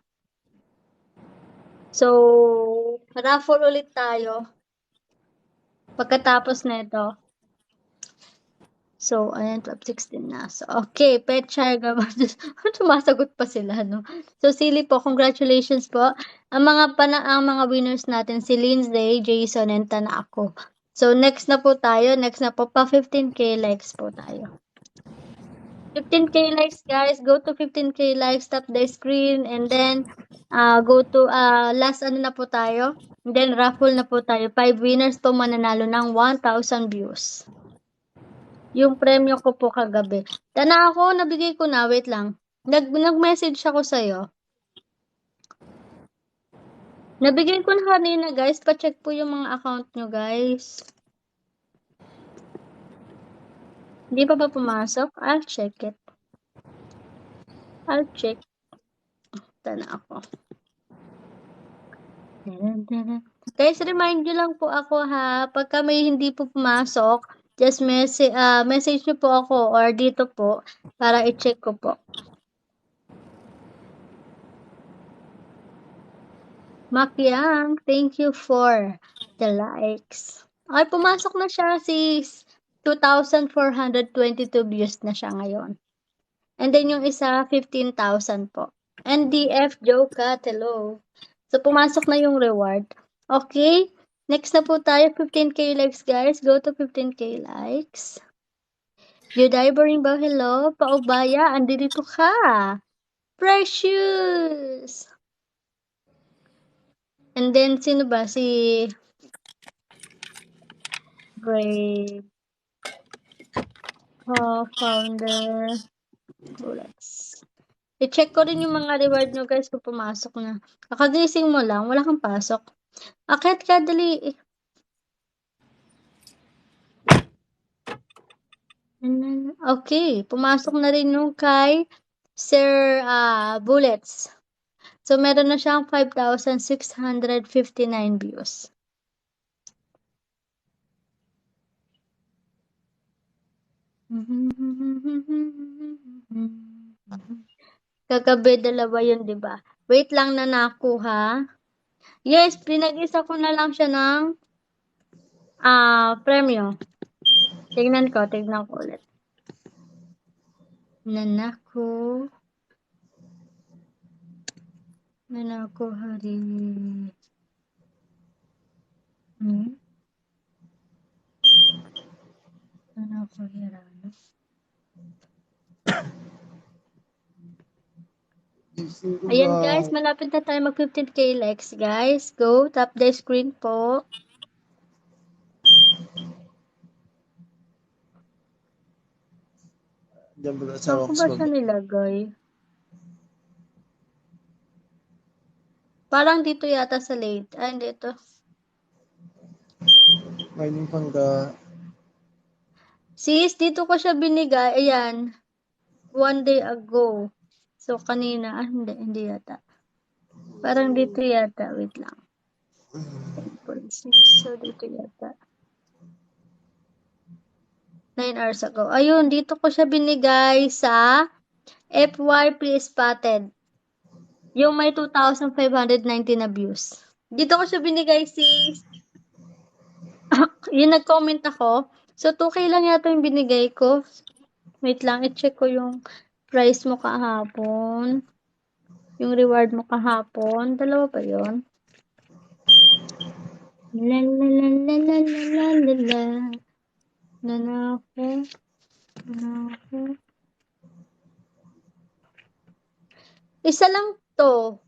[SPEAKER 1] So, raffle ulit tayo. Pagkatapos na ito. So, ayan, 12:16 na. So, okay, Petchar, sumasagot pa sila, no? So, Sili po, congratulations po. Ang mga winners natin, si Lindsay, Jason, and Tanako. So, next na po, pa 15k likes po tayo. 15k likes, guys. Go to 15k likes, tap the screen, and then, go to, last na po tayo. And then, raffle na po tayo. 5 winners po mananalo ng 1,000 views. Yung premyo ko po kagabi. Tanako, nabigay ko na. Wait lang. Nag-message ako sa'yo. Nabigay ko na kanina, guys. Pa-check po yung mga account nyo, guys. Hindi pa ba pumasok? I'll check it. I'll check. Tanako. Guys, remind nyo lang po ako, ha. Pagka may hindi po pumasok, just message nyo po ako or dito po para i-check ko po. Makyang, thank you for the likes. Ay, pumasok na siya. 2,422 views na siya ngayon. And then yung isa, 15,000 po. NDF Jokat, hello. So, pumasok na yung reward. Okay? Next na po tayo, 15k likes, guys. Go to 15k likes. Juday Barimba, hello. Paubaya, andito ka. Precious! And then, sino ba? Si Great Co-founder. Bullets. I-check ko rin yung mga reward nyo, guys, kung pumasok na. Kakagising mo lang, wala kang pasok. Akit ka, dali. Okay, pumasok na rin yung kay Sir Bullets. So, meron na siyang 5,659 views. Kagabi, dalawa yun, diba? Wait lang na nakuha. Yes, pinag-isa ko na lang siya ng premyo. Tignan ko ulit. Nanako hari. Nanako hirano. Ayan, guys, malapit na tayo mag 15k likes, guys. Go, tap the screen po. Saan ko ba siya nilagay? Parang dito yata sa late. Ay, dito.
[SPEAKER 6] Mining pangga.
[SPEAKER 1] Sis, dito ko siya binigay. Ayan. 1 day ago. So, kanina. Hindi yata. Parang dito yata. Wait lang. 10.6. So, dito yata. 9 hours ago. Ayun, dito ko siya binigay sa FY Pre-Spotted. Yung may 2,519 na views. Dito ko siya binigay, sis. Yung nag-comment ako. So, 2K lang yata yung binigay ko. Wait lang, i-check ko yung price mo kahapon. Yung reward mo kahapon. Dalawa pa yun. La la la la la la la la. Nanako. Isa lang to.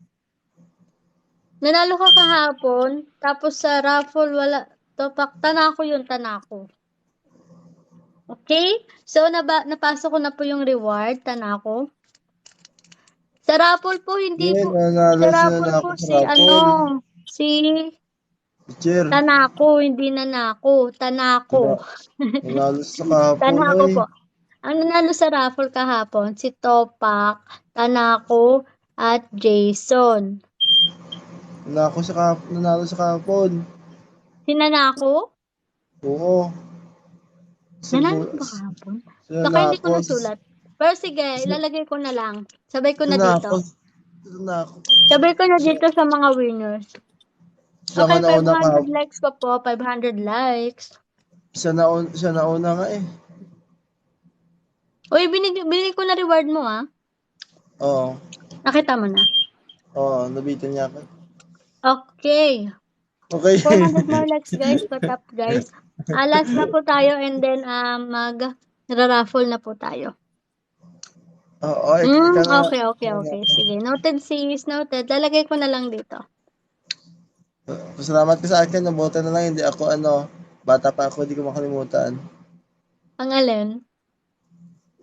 [SPEAKER 1] Nanalo ka kahapon. Tapos sa raffle, wala. Tanako yun, tanako. Okay? So, napasok ko na po yung reward, tanako. Sa raffle po, hindi
[SPEAKER 4] Yan,
[SPEAKER 1] po.
[SPEAKER 4] nanalo
[SPEAKER 1] Sa
[SPEAKER 4] sila
[SPEAKER 1] raffle
[SPEAKER 4] na
[SPEAKER 1] po
[SPEAKER 4] ako sa
[SPEAKER 1] si,
[SPEAKER 4] rapol.
[SPEAKER 1] si
[SPEAKER 4] Teacher,
[SPEAKER 1] Tanako, hindi Nanako. Tanako.
[SPEAKER 4] nanalo sa kahapon,
[SPEAKER 1] Tanako
[SPEAKER 4] oy.
[SPEAKER 1] po. Ang nanalo sa raffle kahapon, si Topak, Tanako, at Jason.
[SPEAKER 4] Nanalo sa kahapon.
[SPEAKER 1] Si Nanako?
[SPEAKER 4] Oo.
[SPEAKER 1] Nanalo ba kahapon?
[SPEAKER 4] Sila
[SPEAKER 1] Baka
[SPEAKER 4] na
[SPEAKER 1] hindi ko
[SPEAKER 4] ako.
[SPEAKER 1] nasulat. Pero sige, ilalagay ko na lang. Sabay ko na dito.
[SPEAKER 4] Ako.
[SPEAKER 1] Sabay ko na dito sa mga winners.
[SPEAKER 4] Siya
[SPEAKER 1] Okay,
[SPEAKER 4] nga nauna
[SPEAKER 1] 500 likes pa po. 500 likes.
[SPEAKER 4] Siya nauna nga eh.
[SPEAKER 1] Uy, binig ko na reward mo, ah.
[SPEAKER 4] Oo.
[SPEAKER 1] Nakita mo na?
[SPEAKER 4] Oo, nabitin niya ako.
[SPEAKER 1] Okay.
[SPEAKER 4] Okay.
[SPEAKER 1] 400 more likes, guys. Put up, guys. Last na po tayo and then mag-raffle na po tayo.
[SPEAKER 4] Oo, ikaw na.
[SPEAKER 1] Okay. Sige. Noted, sis. Noted. Lalagay ko na lang dito.
[SPEAKER 4] Salamat ka sa akin. Nabuti na lang. Hindi ako bata pa ako. Hindi ko makalimutan.
[SPEAKER 1] Ang alin?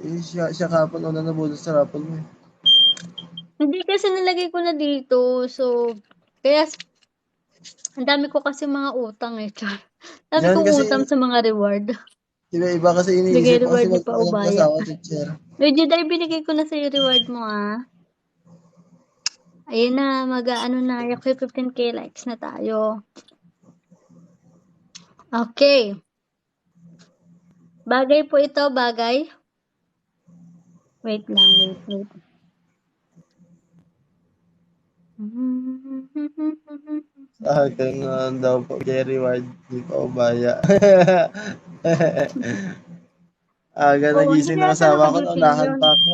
[SPEAKER 4] Siya kapon una nabulot sa rapol mo.
[SPEAKER 1] Hindi kasi nalagay ko na dito. So, kaya ang dami ko kasi mga utang eh. Dami
[SPEAKER 4] Yan
[SPEAKER 1] kong
[SPEAKER 4] kasi,
[SPEAKER 1] utang sa mga reward.
[SPEAKER 4] iba kasi
[SPEAKER 1] Bigay
[SPEAKER 4] iniisip ko kasi
[SPEAKER 1] reward niyo pa
[SPEAKER 4] magpapalag
[SPEAKER 1] ubaya.
[SPEAKER 4] sa ako, teacher.
[SPEAKER 1] Medyo dahil binigay ko na sa reward mo, ah. Ayun na, na, 15k likes na tayo. Okay. Bagay po ito, bagay. Wait lang, wait.
[SPEAKER 4] Sa akin daw po, Jerry Ward, di pa ubaya. Nagising
[SPEAKER 1] Hindi
[SPEAKER 4] ng
[SPEAKER 1] ata
[SPEAKER 4] asawa ko,
[SPEAKER 1] naka-BP
[SPEAKER 4] unahan
[SPEAKER 1] yun.
[SPEAKER 4] pa ako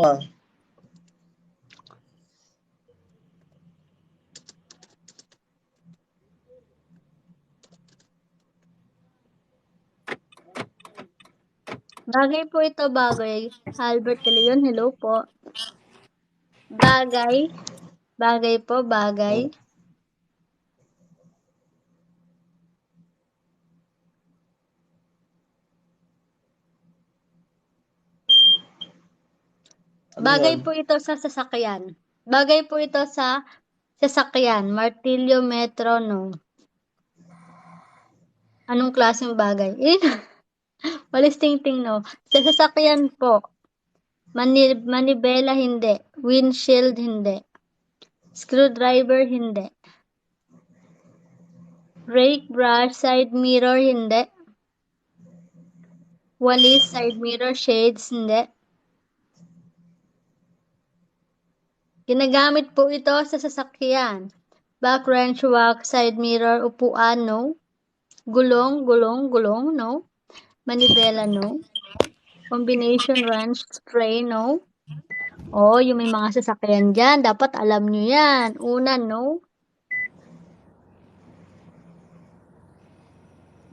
[SPEAKER 1] Bagay po ito, bagay. Albert De Leon, hello po. Bagay. Bagay po, bagay. Bagay po ito sa sasakyan. Bagay po ito sa sasakyan. Martilyo, metro, no. Anong klaseng bagay? Walis ting-ting, no. Sa sasakyan po. Manibela, hindi. Windshield, hindi. Screwdriver, hindi. Brake, brush, side mirror, hindi. Walis, side mirror, shades, hindi. Ginagamit po ito sa sasakyan. Back wrench, wheel, side mirror, upuan, no. Gulong, no. Manibela, no. Combination wrench, spray, no. Yung may mga sasakyan dyan, dapat alam nyo yan. Una, no.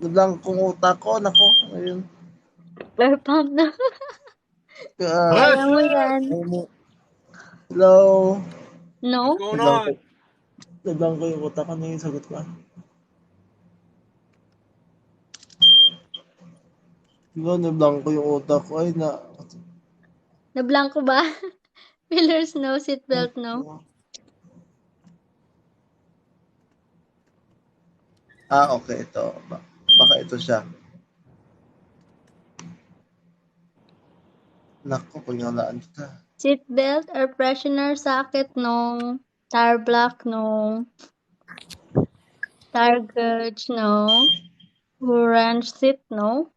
[SPEAKER 4] Nablang kong utak ko, nako. Ayun.
[SPEAKER 1] Flare pump na. Alam mo yan.
[SPEAKER 4] Hello.
[SPEAKER 1] No?
[SPEAKER 2] What's going on?
[SPEAKER 4] Nablang ko yung utak ko na yung sagot ko. Nablang ko yung utak ko. Ay,
[SPEAKER 1] Nablanko ba? Pillars, no. Seatbelt, no.
[SPEAKER 4] Okay, ito. Baka ito siya.
[SPEAKER 6] Naku, pag nalaan ka.
[SPEAKER 1] Seatbelt, air freshener, socket, no. Tire block, no. Tire gauge, no. Wrench seat, no.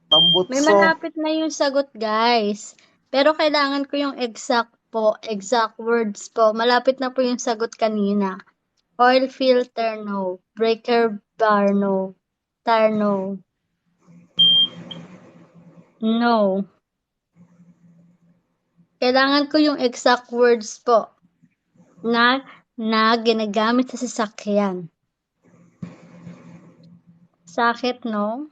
[SPEAKER 1] May
[SPEAKER 6] Tambutso.
[SPEAKER 1] malapit na yung sagot, guys. Pero kailangan ko yung exact words po. Malapit na po yung sagot kanina. Oil filter, no. Breaker bar, no. Tire, no. No. Kailangan ko yung exact words po na ginagamit sa sasakyan. Socket, no.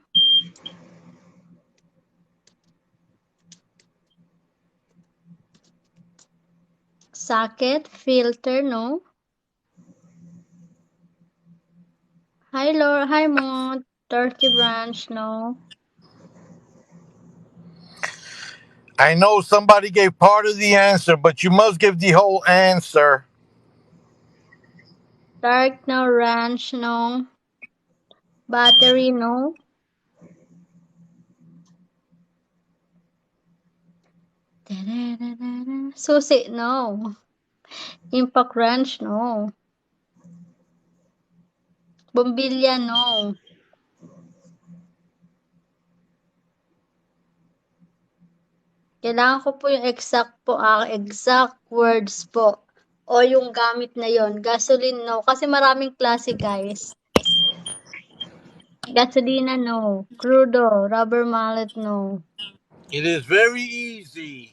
[SPEAKER 1] Socket, filter, no. Hi, Mo. Turkey branch, no.
[SPEAKER 2] I know somebody gave part of the answer, but you must give the whole answer.
[SPEAKER 1] Dark, no. Ranch, no. Battery, no. Susi, no. Impact wrench, no. Bombilya, no. Kailangan ko po yung exact words po. O yung gamit na yon. Gasoline, no. Kasi maraming klase, guys. Gasolina, no. Crudo, rubber mallet, no.
[SPEAKER 2] It is very easy.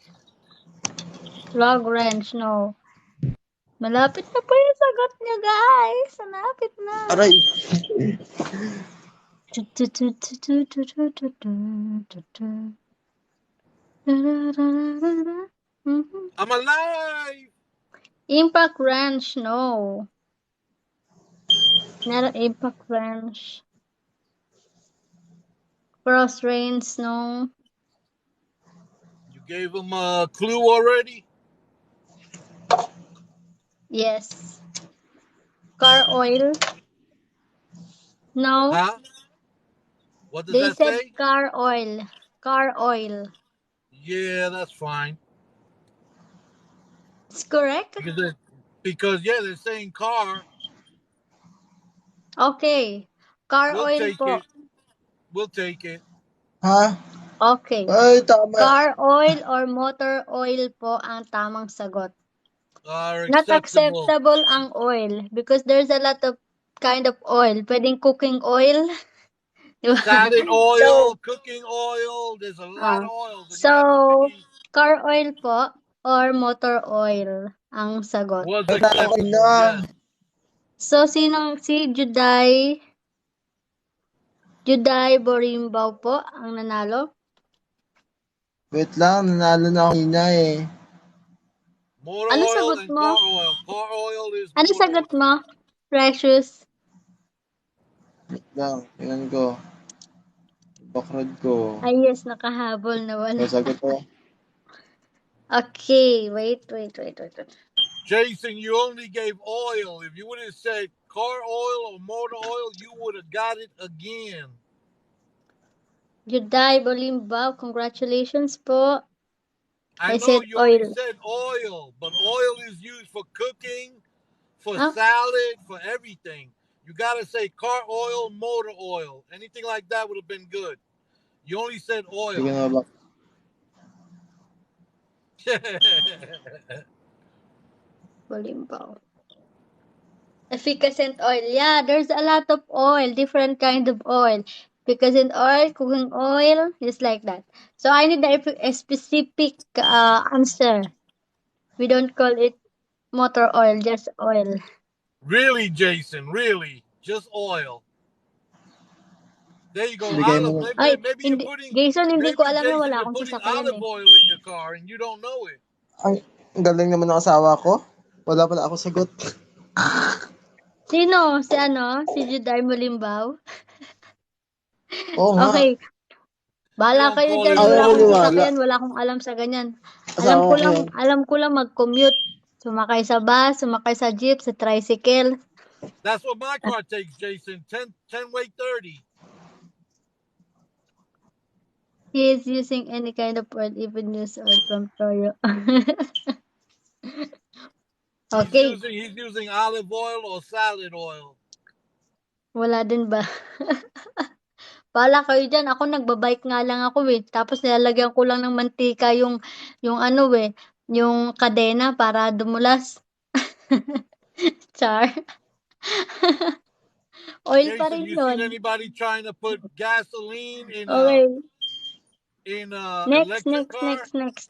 [SPEAKER 1] Log wrench, no. Malapit na po yung sagot niya, guys. Malapit na.
[SPEAKER 6] Aray.
[SPEAKER 2] I'm alive.
[SPEAKER 1] Impact wrench, no. Not impact wrench. Cross reins, no.
[SPEAKER 2] You gave him a clue already?
[SPEAKER 1] Yes. Car oil. No.
[SPEAKER 2] Huh? What does
[SPEAKER 1] They
[SPEAKER 2] that
[SPEAKER 1] said
[SPEAKER 2] say?
[SPEAKER 1] car oil. Car oil.
[SPEAKER 2] Yeah, that's fine.
[SPEAKER 1] It's correct?
[SPEAKER 2] Because they're saying car.
[SPEAKER 1] Okay. Car
[SPEAKER 2] We'll
[SPEAKER 1] oil
[SPEAKER 2] take
[SPEAKER 1] po.
[SPEAKER 2] it. We'll take it.
[SPEAKER 6] Ha?
[SPEAKER 1] Okay.
[SPEAKER 6] Ay, tama.
[SPEAKER 1] Car oil or motor oil po ang tamang sagot. Not
[SPEAKER 2] Acceptable.
[SPEAKER 1] acceptable ang oil because there's a lot of kind of oil. Pwedeng cooking oil. Diba?
[SPEAKER 2] Salad oil, cooking oil. There's a lot of oils. And you have to be.
[SPEAKER 1] Car oil po or motor oil ang sagot.
[SPEAKER 2] Was
[SPEAKER 6] Ay, tama
[SPEAKER 2] acceptable.
[SPEAKER 6] na.
[SPEAKER 2] Yes.
[SPEAKER 1] So, si Juday Borimbaw po ang nanalo?
[SPEAKER 6] Wait lang, nanalo na ako kanina eh.
[SPEAKER 2] Motor
[SPEAKER 1] Ano
[SPEAKER 2] oil
[SPEAKER 1] sagot
[SPEAKER 2] and
[SPEAKER 1] mo?
[SPEAKER 2] car oil. Car oil is
[SPEAKER 1] Ano
[SPEAKER 2] motor
[SPEAKER 1] sagot
[SPEAKER 2] oil.
[SPEAKER 1] mo, Precious?
[SPEAKER 6] Wait lang, tingnan ko. Background ko.
[SPEAKER 1] Ay, yes, nakahabol na wala.
[SPEAKER 6] Nasagot ko.
[SPEAKER 1] Okay, wait.
[SPEAKER 2] Jason, you only gave oil. If you would have said car oil or motor oil, you would have got it again.
[SPEAKER 1] Juday Borimbaw, congratulations po.
[SPEAKER 2] I
[SPEAKER 1] I
[SPEAKER 2] know
[SPEAKER 1] said
[SPEAKER 2] you only
[SPEAKER 1] oil.
[SPEAKER 2] said oil, but oil is used for cooking, for
[SPEAKER 1] Huh?
[SPEAKER 2] salad, for everything. You got to say car oil, motor oil. Anything like that would have been good. You only said
[SPEAKER 6] Sige
[SPEAKER 2] oil.
[SPEAKER 6] na ba?
[SPEAKER 1] Bolimbaw. Efficacent oil. Yeah, there's a lot of oil, different kind of oil. Efficacent oil, cooking oil, just like that. So I need a specific answer. We don't call it motor oil, just oil.
[SPEAKER 2] Really, Jason, really. Just oil. There you go.
[SPEAKER 6] Bigay
[SPEAKER 2] Olive.
[SPEAKER 6] mo.
[SPEAKER 1] Ay,
[SPEAKER 2] Maybe you're putting.
[SPEAKER 1] Jason, hindi
[SPEAKER 2] Maybe
[SPEAKER 1] ko alam na
[SPEAKER 2] Jason,
[SPEAKER 1] wala
[SPEAKER 2] you're
[SPEAKER 1] akong
[SPEAKER 2] putting
[SPEAKER 1] sasakyan
[SPEAKER 2] olive
[SPEAKER 1] eh.
[SPEAKER 2] oil in your car and you don't know it.
[SPEAKER 6] Ang galing naman ng asawa ko. Wala pala ako sagot.
[SPEAKER 1] Sino? Si Juday Bolimbaw?
[SPEAKER 6] Oo nga.
[SPEAKER 1] Okay. Bahala
[SPEAKER 2] Don't
[SPEAKER 1] kayo
[SPEAKER 2] call
[SPEAKER 1] dyan.
[SPEAKER 2] it
[SPEAKER 1] Wala
[SPEAKER 6] Ayaw
[SPEAKER 1] akong
[SPEAKER 6] maniwala.
[SPEAKER 1] sasakyan. Wala akong alam sa ganyan.
[SPEAKER 6] Asawa ko yan.
[SPEAKER 1] Alam ko lang mag-commute. Sumakay sa bus, sumakay sa jeep, sa tricycle.
[SPEAKER 2] That's what my car takes, Jason. 10 weight 30.
[SPEAKER 1] He is using any kind of oil, even used oil from Toyo. Okay.
[SPEAKER 2] He's using olive oil or salad oil.
[SPEAKER 1] Wala din ba? Bahala kayo dyan. Ako nagbabike nga lang ako eh. Tapos nilalagyan ko lang ng mantika yung ano eh, yung kadena para dumulas. Char. Oil pa
[SPEAKER 2] Jason,
[SPEAKER 1] rin
[SPEAKER 2] you
[SPEAKER 1] yun.
[SPEAKER 2] seen anybody trying to put gasoline in
[SPEAKER 1] Okay.
[SPEAKER 2] electric car?
[SPEAKER 1] Next.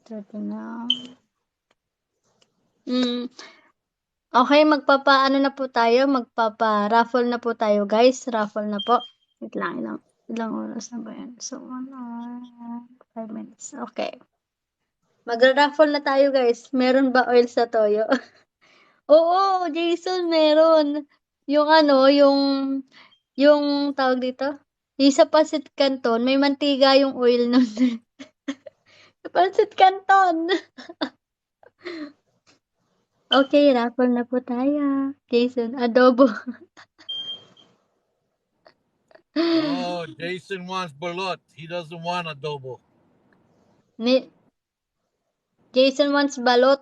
[SPEAKER 1] Ito na. Okay, magpapa-ano na po tayo, magpapa-raffle na po tayo, guys. Raffle na po. Wait lang, ilang oras na ba yan? So, 1 hour, 5 minutes. Okay. Magra-raffle na tayo, guys. Meron ba oil sa Toyo? Oo, Jason, meron. Yung ano, yung tawag dito? Yung sa Pancit Canton, may mantiga yung oil nun. Sa Pancit Canton. Okay, raffle na po tayo. Jason, adobo.
[SPEAKER 2] Oh, Jason wants balot. He doesn't want adobo.
[SPEAKER 1] Jason wants balot.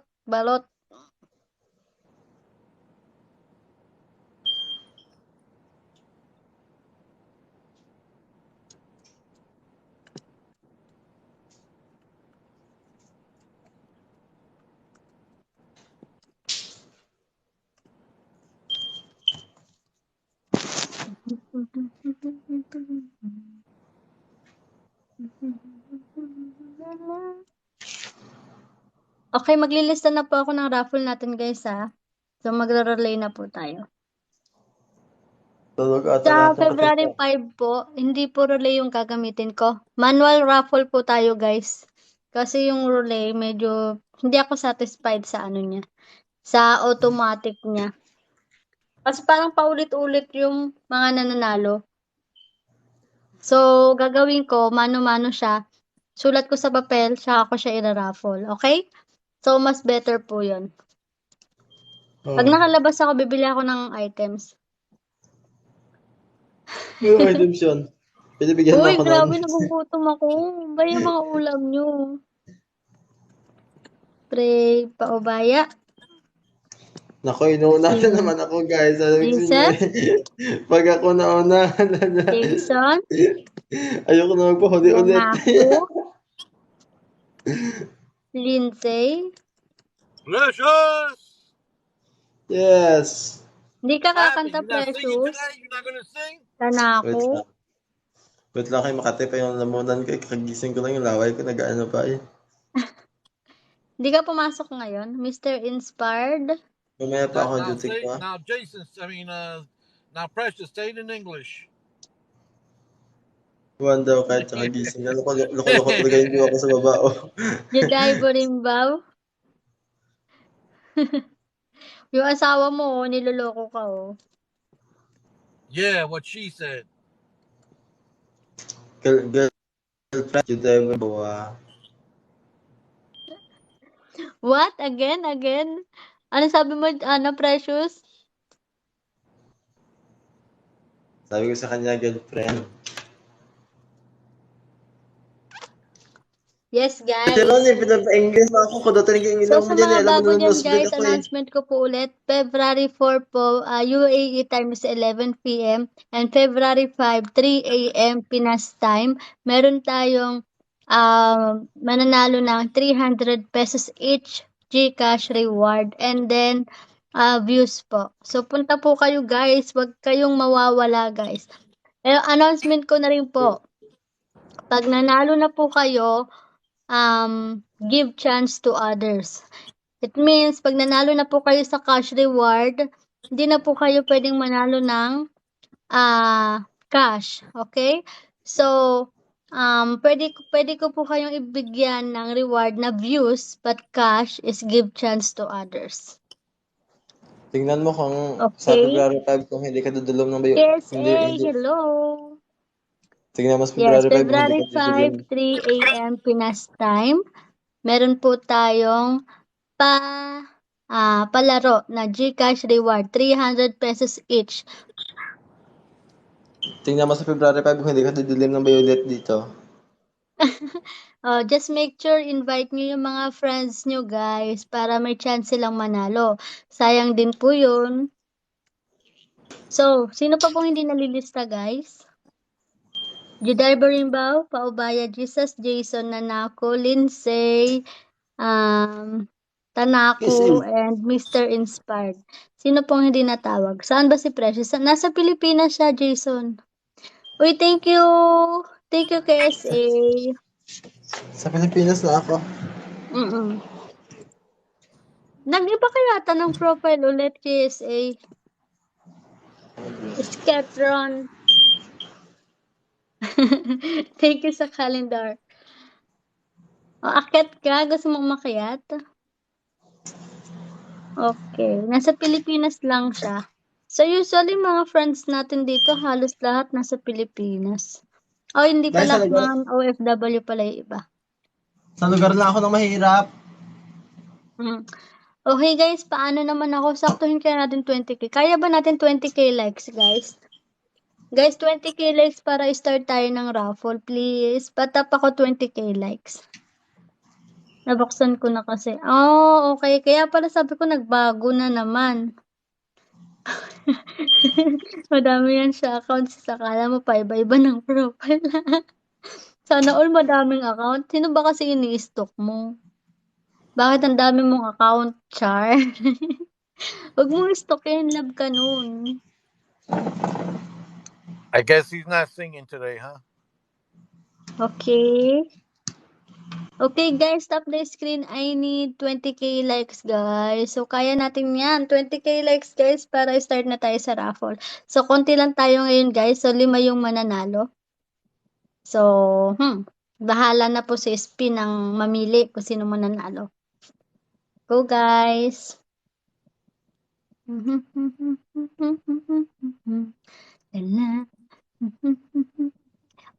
[SPEAKER 1] Okay, maglilista na po ako ng raffle natin, guys, ha. So, magre-relay na po tayo.
[SPEAKER 6] Tulog ata
[SPEAKER 1] Sa
[SPEAKER 6] lahat ng
[SPEAKER 1] February
[SPEAKER 6] katita.
[SPEAKER 1] 5 po, hindi po relay yung gagamitin ko. Manual raffle po tayo, guys. Kasi yung relay, medyo hindi ako satisfied sa ano niya. Sa automatic niya. Kasi parang paulit-ulit yung mga nananalo. So, gagawin ko, mano-mano siya. Sulat ko sa papel, saka ko siya ira-raffle. Okay? So, mas better po yun. Pag nakalabas ako, bibili ako ng items.
[SPEAKER 6] Yung items yun. Pinibigyan mo
[SPEAKER 1] Uy,
[SPEAKER 6] ako
[SPEAKER 1] grabe,
[SPEAKER 6] ng...
[SPEAKER 1] nagugutom ako. Ba yung mga ulam nyo? Pre, paubaya.
[SPEAKER 6] Nako, inuuna na naman ako, guys. Sabi ko sa inyo
[SPEAKER 1] Jason?
[SPEAKER 6] Pag ako nauna,
[SPEAKER 1] Jason?
[SPEAKER 6] ayoko na magpahuli ulit.
[SPEAKER 1] Nangako? Lindsay?
[SPEAKER 2] Precious!
[SPEAKER 6] Yes.
[SPEAKER 1] Hindi ka
[SPEAKER 2] What happened?
[SPEAKER 1] kakanta,
[SPEAKER 2] You're not singing
[SPEAKER 1] Precious?
[SPEAKER 2] today? You're not gonna sing?
[SPEAKER 6] Wait
[SPEAKER 1] Tanako?
[SPEAKER 6] lang. Wait lang kayo, Makati pa yung lamunan ko. Kagising ko lang yung laway ko. Nag-ano pa eh.
[SPEAKER 1] Hindi ka pumasok ngayon? Mr. Inspired?
[SPEAKER 6] Mamaya pa ako
[SPEAKER 2] Now,
[SPEAKER 6] duty ko.
[SPEAKER 2] now, Jason, now, Precious, say it in English.
[SPEAKER 6] Buwan daw kahit sa kagising. Loko-loko talaga yung diwa ko sa baba. Oh.
[SPEAKER 1] Juday Borimbaw? Yung asawa mo, niloloko ka, oh.
[SPEAKER 2] Yeah, what she said.
[SPEAKER 6] Girlfriend, you never bawa.
[SPEAKER 1] What? Again? Ano sabi mo, Precious?
[SPEAKER 6] Sabi ko sa kanya, girlfriend.
[SPEAKER 1] Yes, guys.
[SPEAKER 6] Pero ano yung pinapa-English na ako ko daw talaga yung
[SPEAKER 1] So,
[SPEAKER 6] ilaw
[SPEAKER 1] sa
[SPEAKER 6] mo dyan.
[SPEAKER 1] mga
[SPEAKER 6] Alam mo
[SPEAKER 1] bago
[SPEAKER 6] naman
[SPEAKER 1] dyan,
[SPEAKER 6] mas big
[SPEAKER 1] guys,
[SPEAKER 6] ako eh.
[SPEAKER 1] announcement ko po ulit. February 4 po, UAE time is 11 p.m. And February 5, 3 a.m. Pinas time. Meron tayong mananalo ng 300 pesos each GCash reward. And then, views po. So, punta po kayo, guys. Huwag kayong mawawala, guys. Announcement ko na rin po. Pag nanalo na po kayo, give chance to others. It means, pag nanalo na po kayo sa cash reward, hindi na po kayo pwedeng manalo ng cash. Okay? So, pwede ko po kayong ibigyan ng reward na views, but cash is give chance to others.
[SPEAKER 6] Tingnan mo kung
[SPEAKER 1] Okay.
[SPEAKER 6] sa February 5 kung hindi ka dudulom ng bayo.
[SPEAKER 1] Yes,
[SPEAKER 6] Hindi.
[SPEAKER 1] hello.
[SPEAKER 6] Tingnan mo sa
[SPEAKER 1] Yes,
[SPEAKER 6] February 5 hindi
[SPEAKER 1] February
[SPEAKER 6] ka dudulom.
[SPEAKER 1] 5, 3 a.m. Pinas time. meron po tayong palaro na GCash reward, 300 pesos each.
[SPEAKER 6] Tingnan mo sa February 5 kung hindi ka didilim ng violet dito.
[SPEAKER 1] Just make sure invite niyo yung mga friends niyo, guys, para may chance silang manalo. Sayang din po yun. So, sino pa pong hindi nalilista, guys? Juday Barimbao, Paubaya Jesus, Jason Nanako, Lindsay, Tanako, and Mr. Inspired. Sino pong hindi natawag? Saan ba si Precious? Nasa Pilipinas siya, Jason. Uy, thank you. Thank you, KSA.
[SPEAKER 6] Sa Pilipinas na ako.
[SPEAKER 1] Nag-iba kaya ng profile ulit, KSA? Sketron. Thank you sa calendar. Akyat ka? Gusto mong makyat? Okay. Nasa Pilipinas lang siya. So, usually, mga friends natin dito, halos lahat nasa Pilipinas. Hindi
[SPEAKER 6] Dahil
[SPEAKER 1] pala.
[SPEAKER 6] sa lugar,
[SPEAKER 1] Mga OFW pala yung iba.
[SPEAKER 6] sa lugar lang ako ng mahirap.
[SPEAKER 1] Okay, guys. Paano naman ako? Saktuhin kaya natin 20k. Kaya ba natin 20k likes, guys? Guys, 20k likes para start tayo ng raffle, please. Patap ako 20k likes. Nabuksan ko na kasi. Okay. Kaya pala sabi ko nagbago na naman. Madami yan sa accounts. Akala mo pa iba-iba ng profile. Sana all madaming account. Sino ba kasi ini-stock mo? Bakit ang dami mong account, Char? Huwag mong stockin. Love ka nun.
[SPEAKER 2] I guess he's not singing today, huh?
[SPEAKER 1] Okay. Okay, guys, stop the screen. I need 20k likes, guys. So, kaya natin yan. 20k likes, guys, para start na tayo sa raffle. So, konti lang tayo ngayon, guys. So, 5 yung mananalo. So, bahala na po si Spin ang mamili kung sino mananalo. Go, guys.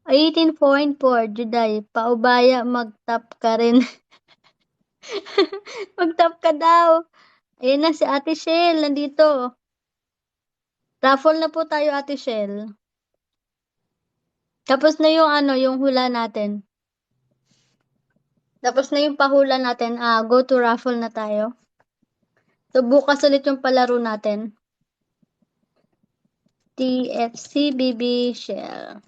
[SPEAKER 1] 18.4, Juday. Paubaya, mag-tap ka rin. Mag-tap ka daw. Ayan na si Ate Shell, nandito. Raffle na po tayo, Ate Shell. Tapos na yung yung hula natin. Tapos na yung pahula natin. Go to raffle na tayo. So, bukas ulit yung palaro natin. TFC BB Shell.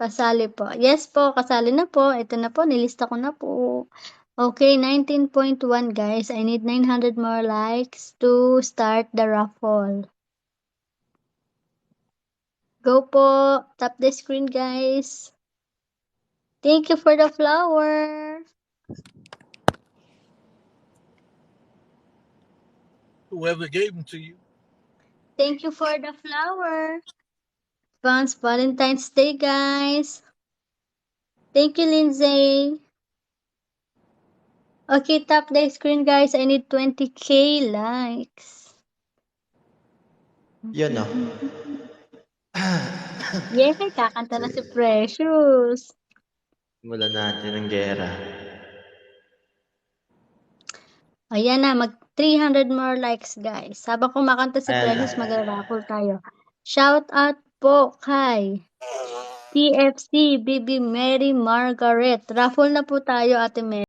[SPEAKER 1] Kasali po. Yes po, kasali na po. Ito na po, nilista ko na po. Okay, 19.1 guys. I need 900 more likes to start the raffle. Go po. Tap the screen, guys. Thank you for the flower.
[SPEAKER 2] Whoever gave them to you.
[SPEAKER 1] Thank you for the flower. Advance Valentine's Day, guys. Thank you, Lindsay. Okay, tap the screen, guys. I need 20k likes.
[SPEAKER 6] Yun o.
[SPEAKER 1] Yay, kakanta na si Precious.
[SPEAKER 6] Simulan natin ang gera.
[SPEAKER 1] Ayan na, mag 300 more likes, guys. Habang kumakanta si
[SPEAKER 6] Ayan
[SPEAKER 1] Precious,
[SPEAKER 6] na.
[SPEAKER 1] mag-raffle tayo. Shout out po kay TFC BB Mary Margaret. Raffle na po tayo, Ate Mary.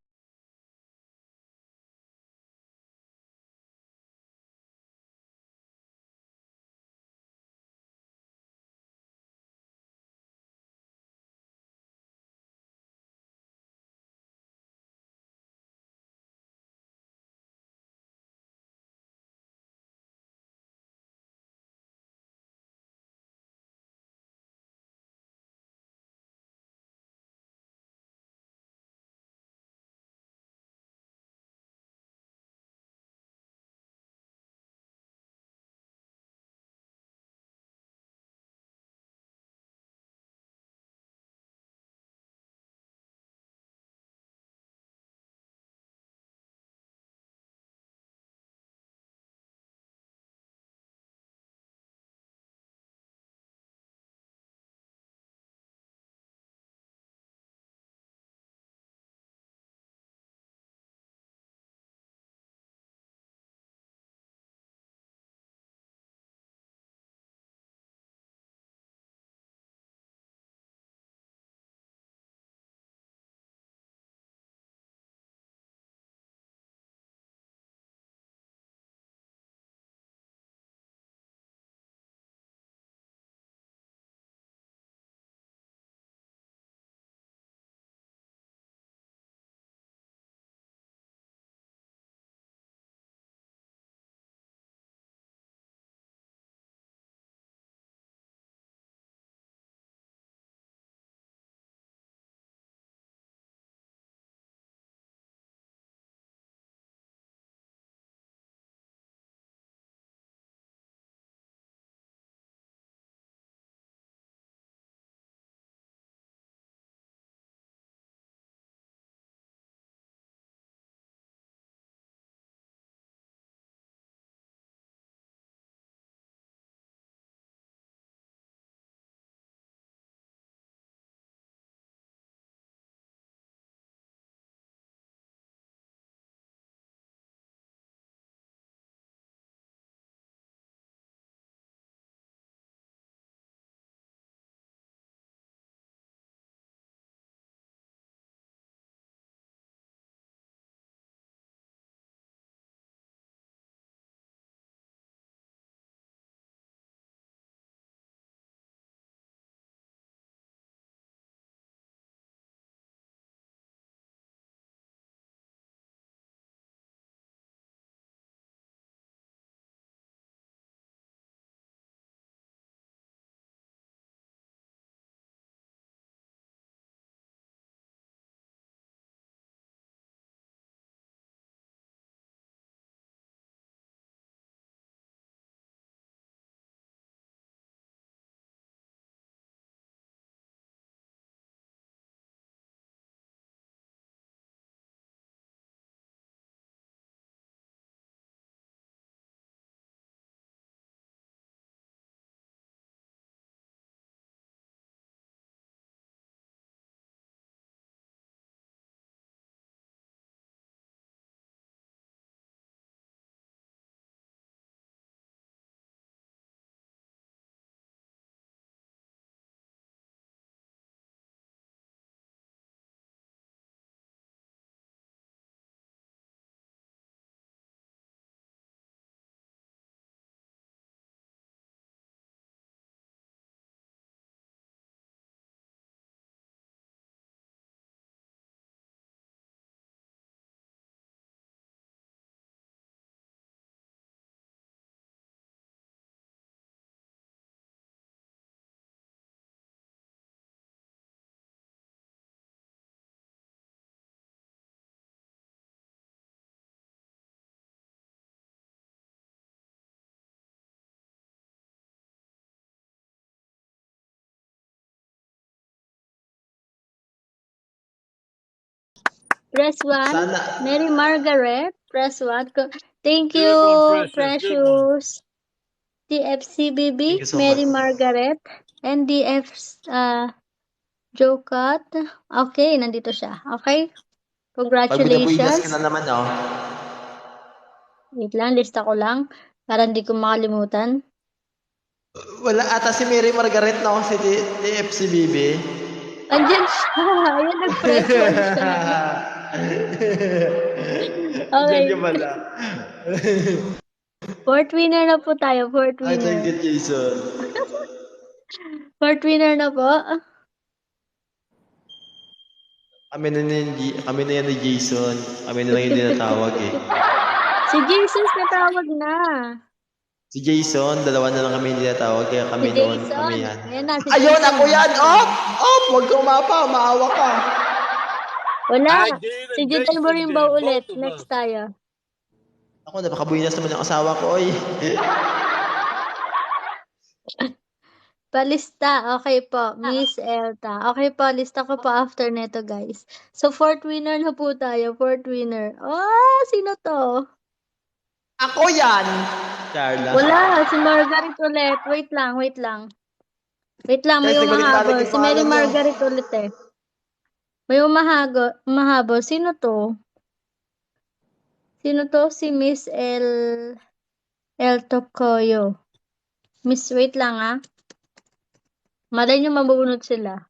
[SPEAKER 1] Press 1.
[SPEAKER 6] Sana.
[SPEAKER 1] Mary Margaret, press 1. Thank you,
[SPEAKER 2] Good one, Precious. Good one.
[SPEAKER 1] Precious. DFCBB,
[SPEAKER 6] Thank you so
[SPEAKER 1] Mary
[SPEAKER 6] much.
[SPEAKER 1] Margaret, and DF Jokat. Okay, nandito siya. Okay?
[SPEAKER 6] Pag binabuigas ka
[SPEAKER 1] Congratulations.
[SPEAKER 6] na naman, oh.
[SPEAKER 1] Wait lang, lista ko lang para hindi ko makalimutan.
[SPEAKER 6] Wala ata si Mary Margaret na si DFCBB.
[SPEAKER 1] Andyan siya. Ayan, nag-press 1 siya. Okay.
[SPEAKER 6] Diyan ka pala.
[SPEAKER 1] Fourth winner na po tayo. Fourth
[SPEAKER 6] Ay, thank
[SPEAKER 1] winner.
[SPEAKER 6] you, Jason.
[SPEAKER 1] Fourth winner na po.
[SPEAKER 6] Kami na yan ni Jason. Kami na lang yung tinatawag eh.
[SPEAKER 1] Si Jesus natawag na.
[SPEAKER 6] Si Jason, dalawa na lang kami yung tinatawag. Kaya kami
[SPEAKER 1] Si
[SPEAKER 6] noon,
[SPEAKER 1] Jason.
[SPEAKER 6] kami yan.
[SPEAKER 1] Ayan na, si
[SPEAKER 6] Ayun,
[SPEAKER 1] Jason.
[SPEAKER 6] ako yan! Oh! Oh! Huwag kang umapa, maawa ka.
[SPEAKER 1] Wala.
[SPEAKER 2] I did
[SPEAKER 1] Si
[SPEAKER 2] and
[SPEAKER 1] Jutan
[SPEAKER 2] Jason
[SPEAKER 1] Borimbaw
[SPEAKER 2] did,
[SPEAKER 1] ulit.
[SPEAKER 2] both of
[SPEAKER 1] Next
[SPEAKER 2] us.
[SPEAKER 1] tayo.
[SPEAKER 6] Ako, napakabuinas naman yung asawa ko, oy.
[SPEAKER 1] Palista. Okay po. Miss Elta. Okay po. Lista ko po after neto, guys. So, fourth winner na po tayo. Fourth winner. Oh, sino to?
[SPEAKER 6] Ako yan! Carla.
[SPEAKER 1] Wala. Si Margaret ulit. Wait lang. Wait lang. Wait lang. May
[SPEAKER 6] Guys, nagbalik
[SPEAKER 1] umahabol.
[SPEAKER 6] yung
[SPEAKER 1] Si Mary
[SPEAKER 6] pangalan nyo.
[SPEAKER 1] Margaret ulit eh. May umahabol. Sino to? Sino to? Si Miss El Tocoyo. Miss, wait lang ah. Malay nyo mabunod sila.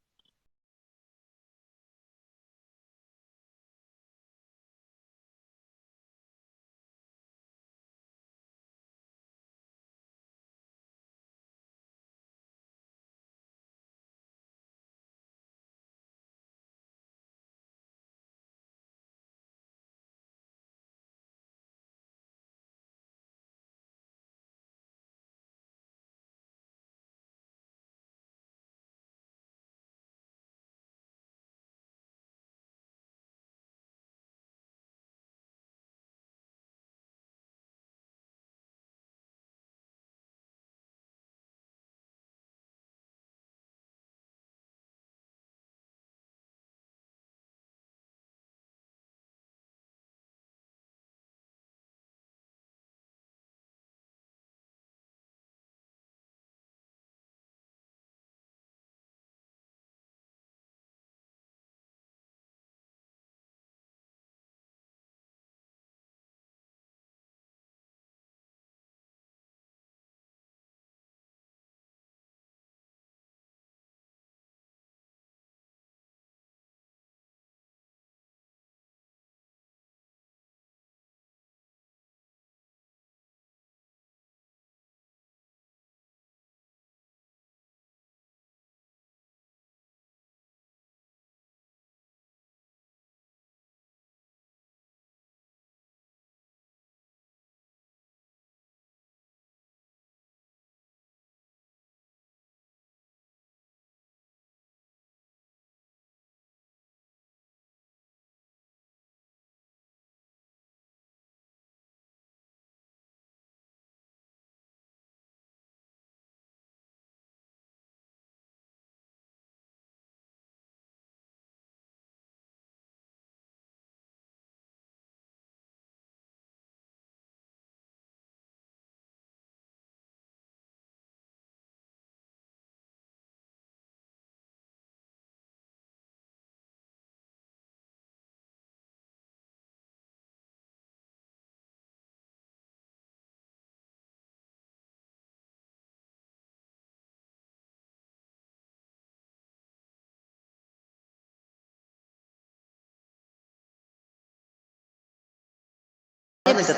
[SPEAKER 1] FC,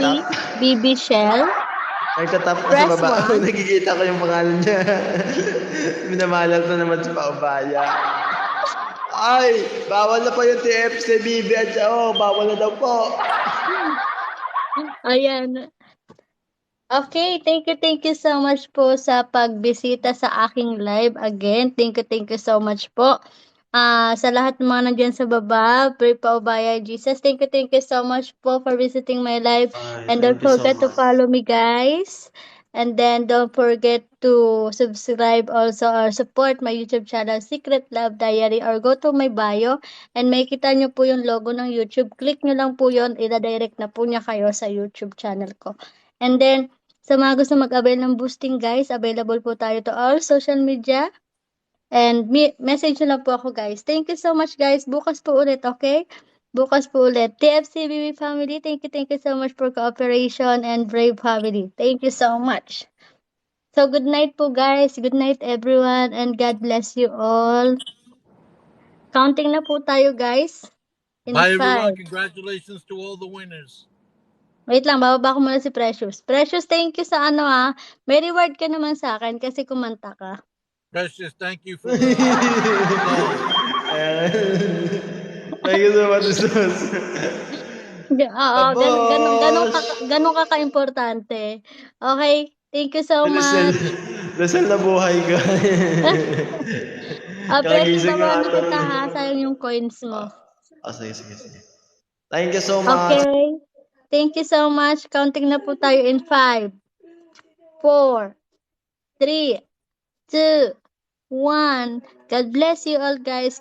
[SPEAKER 1] BB Shell.
[SPEAKER 6] Nagtatap ko sa
[SPEAKER 1] Press
[SPEAKER 6] baba.
[SPEAKER 1] 1.
[SPEAKER 6] Nakikita ko yung pangalan niya. Minamalat na naman sa paubaya. Ay! Bawal na po yung TFC, BB at bawal na daw po.
[SPEAKER 1] Ayan. Okay, thank you so much po sa pagbisita sa aking live again. Thank you so much po. Sa lahat ng mga nandiyan sa baba, pray paubaya Jesus. Thank you so much po for visiting my live. And don't forget to follow me, guys. And then don't forget to subscribe also or support my YouTube channel, Secret Love Diary, or go to my bio and makita nyo po yung logo ng YouTube. Click nyo lang po yun, ida-direct na po niya kayo sa YouTube channel ko. And then, sa mga gusto mag-avail ng boosting guys, available po tayo to all social media. And message nyo lang po ako guys. Thank you so much guys. Bukas po ulit, okay? Bukas po ulit. TFCBB family, thank you so much for cooperation, and Brave family. Thank you so much. So good night po guys. Good night everyone, and God bless you all. Counting na po tayo guys. In
[SPEAKER 2] Bye, everyone.
[SPEAKER 1] 5.
[SPEAKER 2] Congratulations to all the winners.
[SPEAKER 1] Wait lang, bababa ko muna si Precious. Precious, thank you sa ano ah. May reward ka naman sa akin kasi kumanta ka.
[SPEAKER 2] Precious, thank you for the
[SPEAKER 6] Ayan. Thank you so much, sus.
[SPEAKER 1] Oo, ganun ka ka-importante. Okay, thank you so
[SPEAKER 6] Lasal,
[SPEAKER 1] much.
[SPEAKER 6] lasal na buhay ka.
[SPEAKER 1] Precious,
[SPEAKER 6] Kakagising nga
[SPEAKER 1] babawan
[SPEAKER 6] ata
[SPEAKER 1] kita
[SPEAKER 6] rin.
[SPEAKER 1] ha. Sayang yung coins mo.
[SPEAKER 6] Sige. Thank you so much.
[SPEAKER 1] Okay. Thank you so much. Counting na po tayo in 5, 4, 3, 2, 1. God bless you all guys.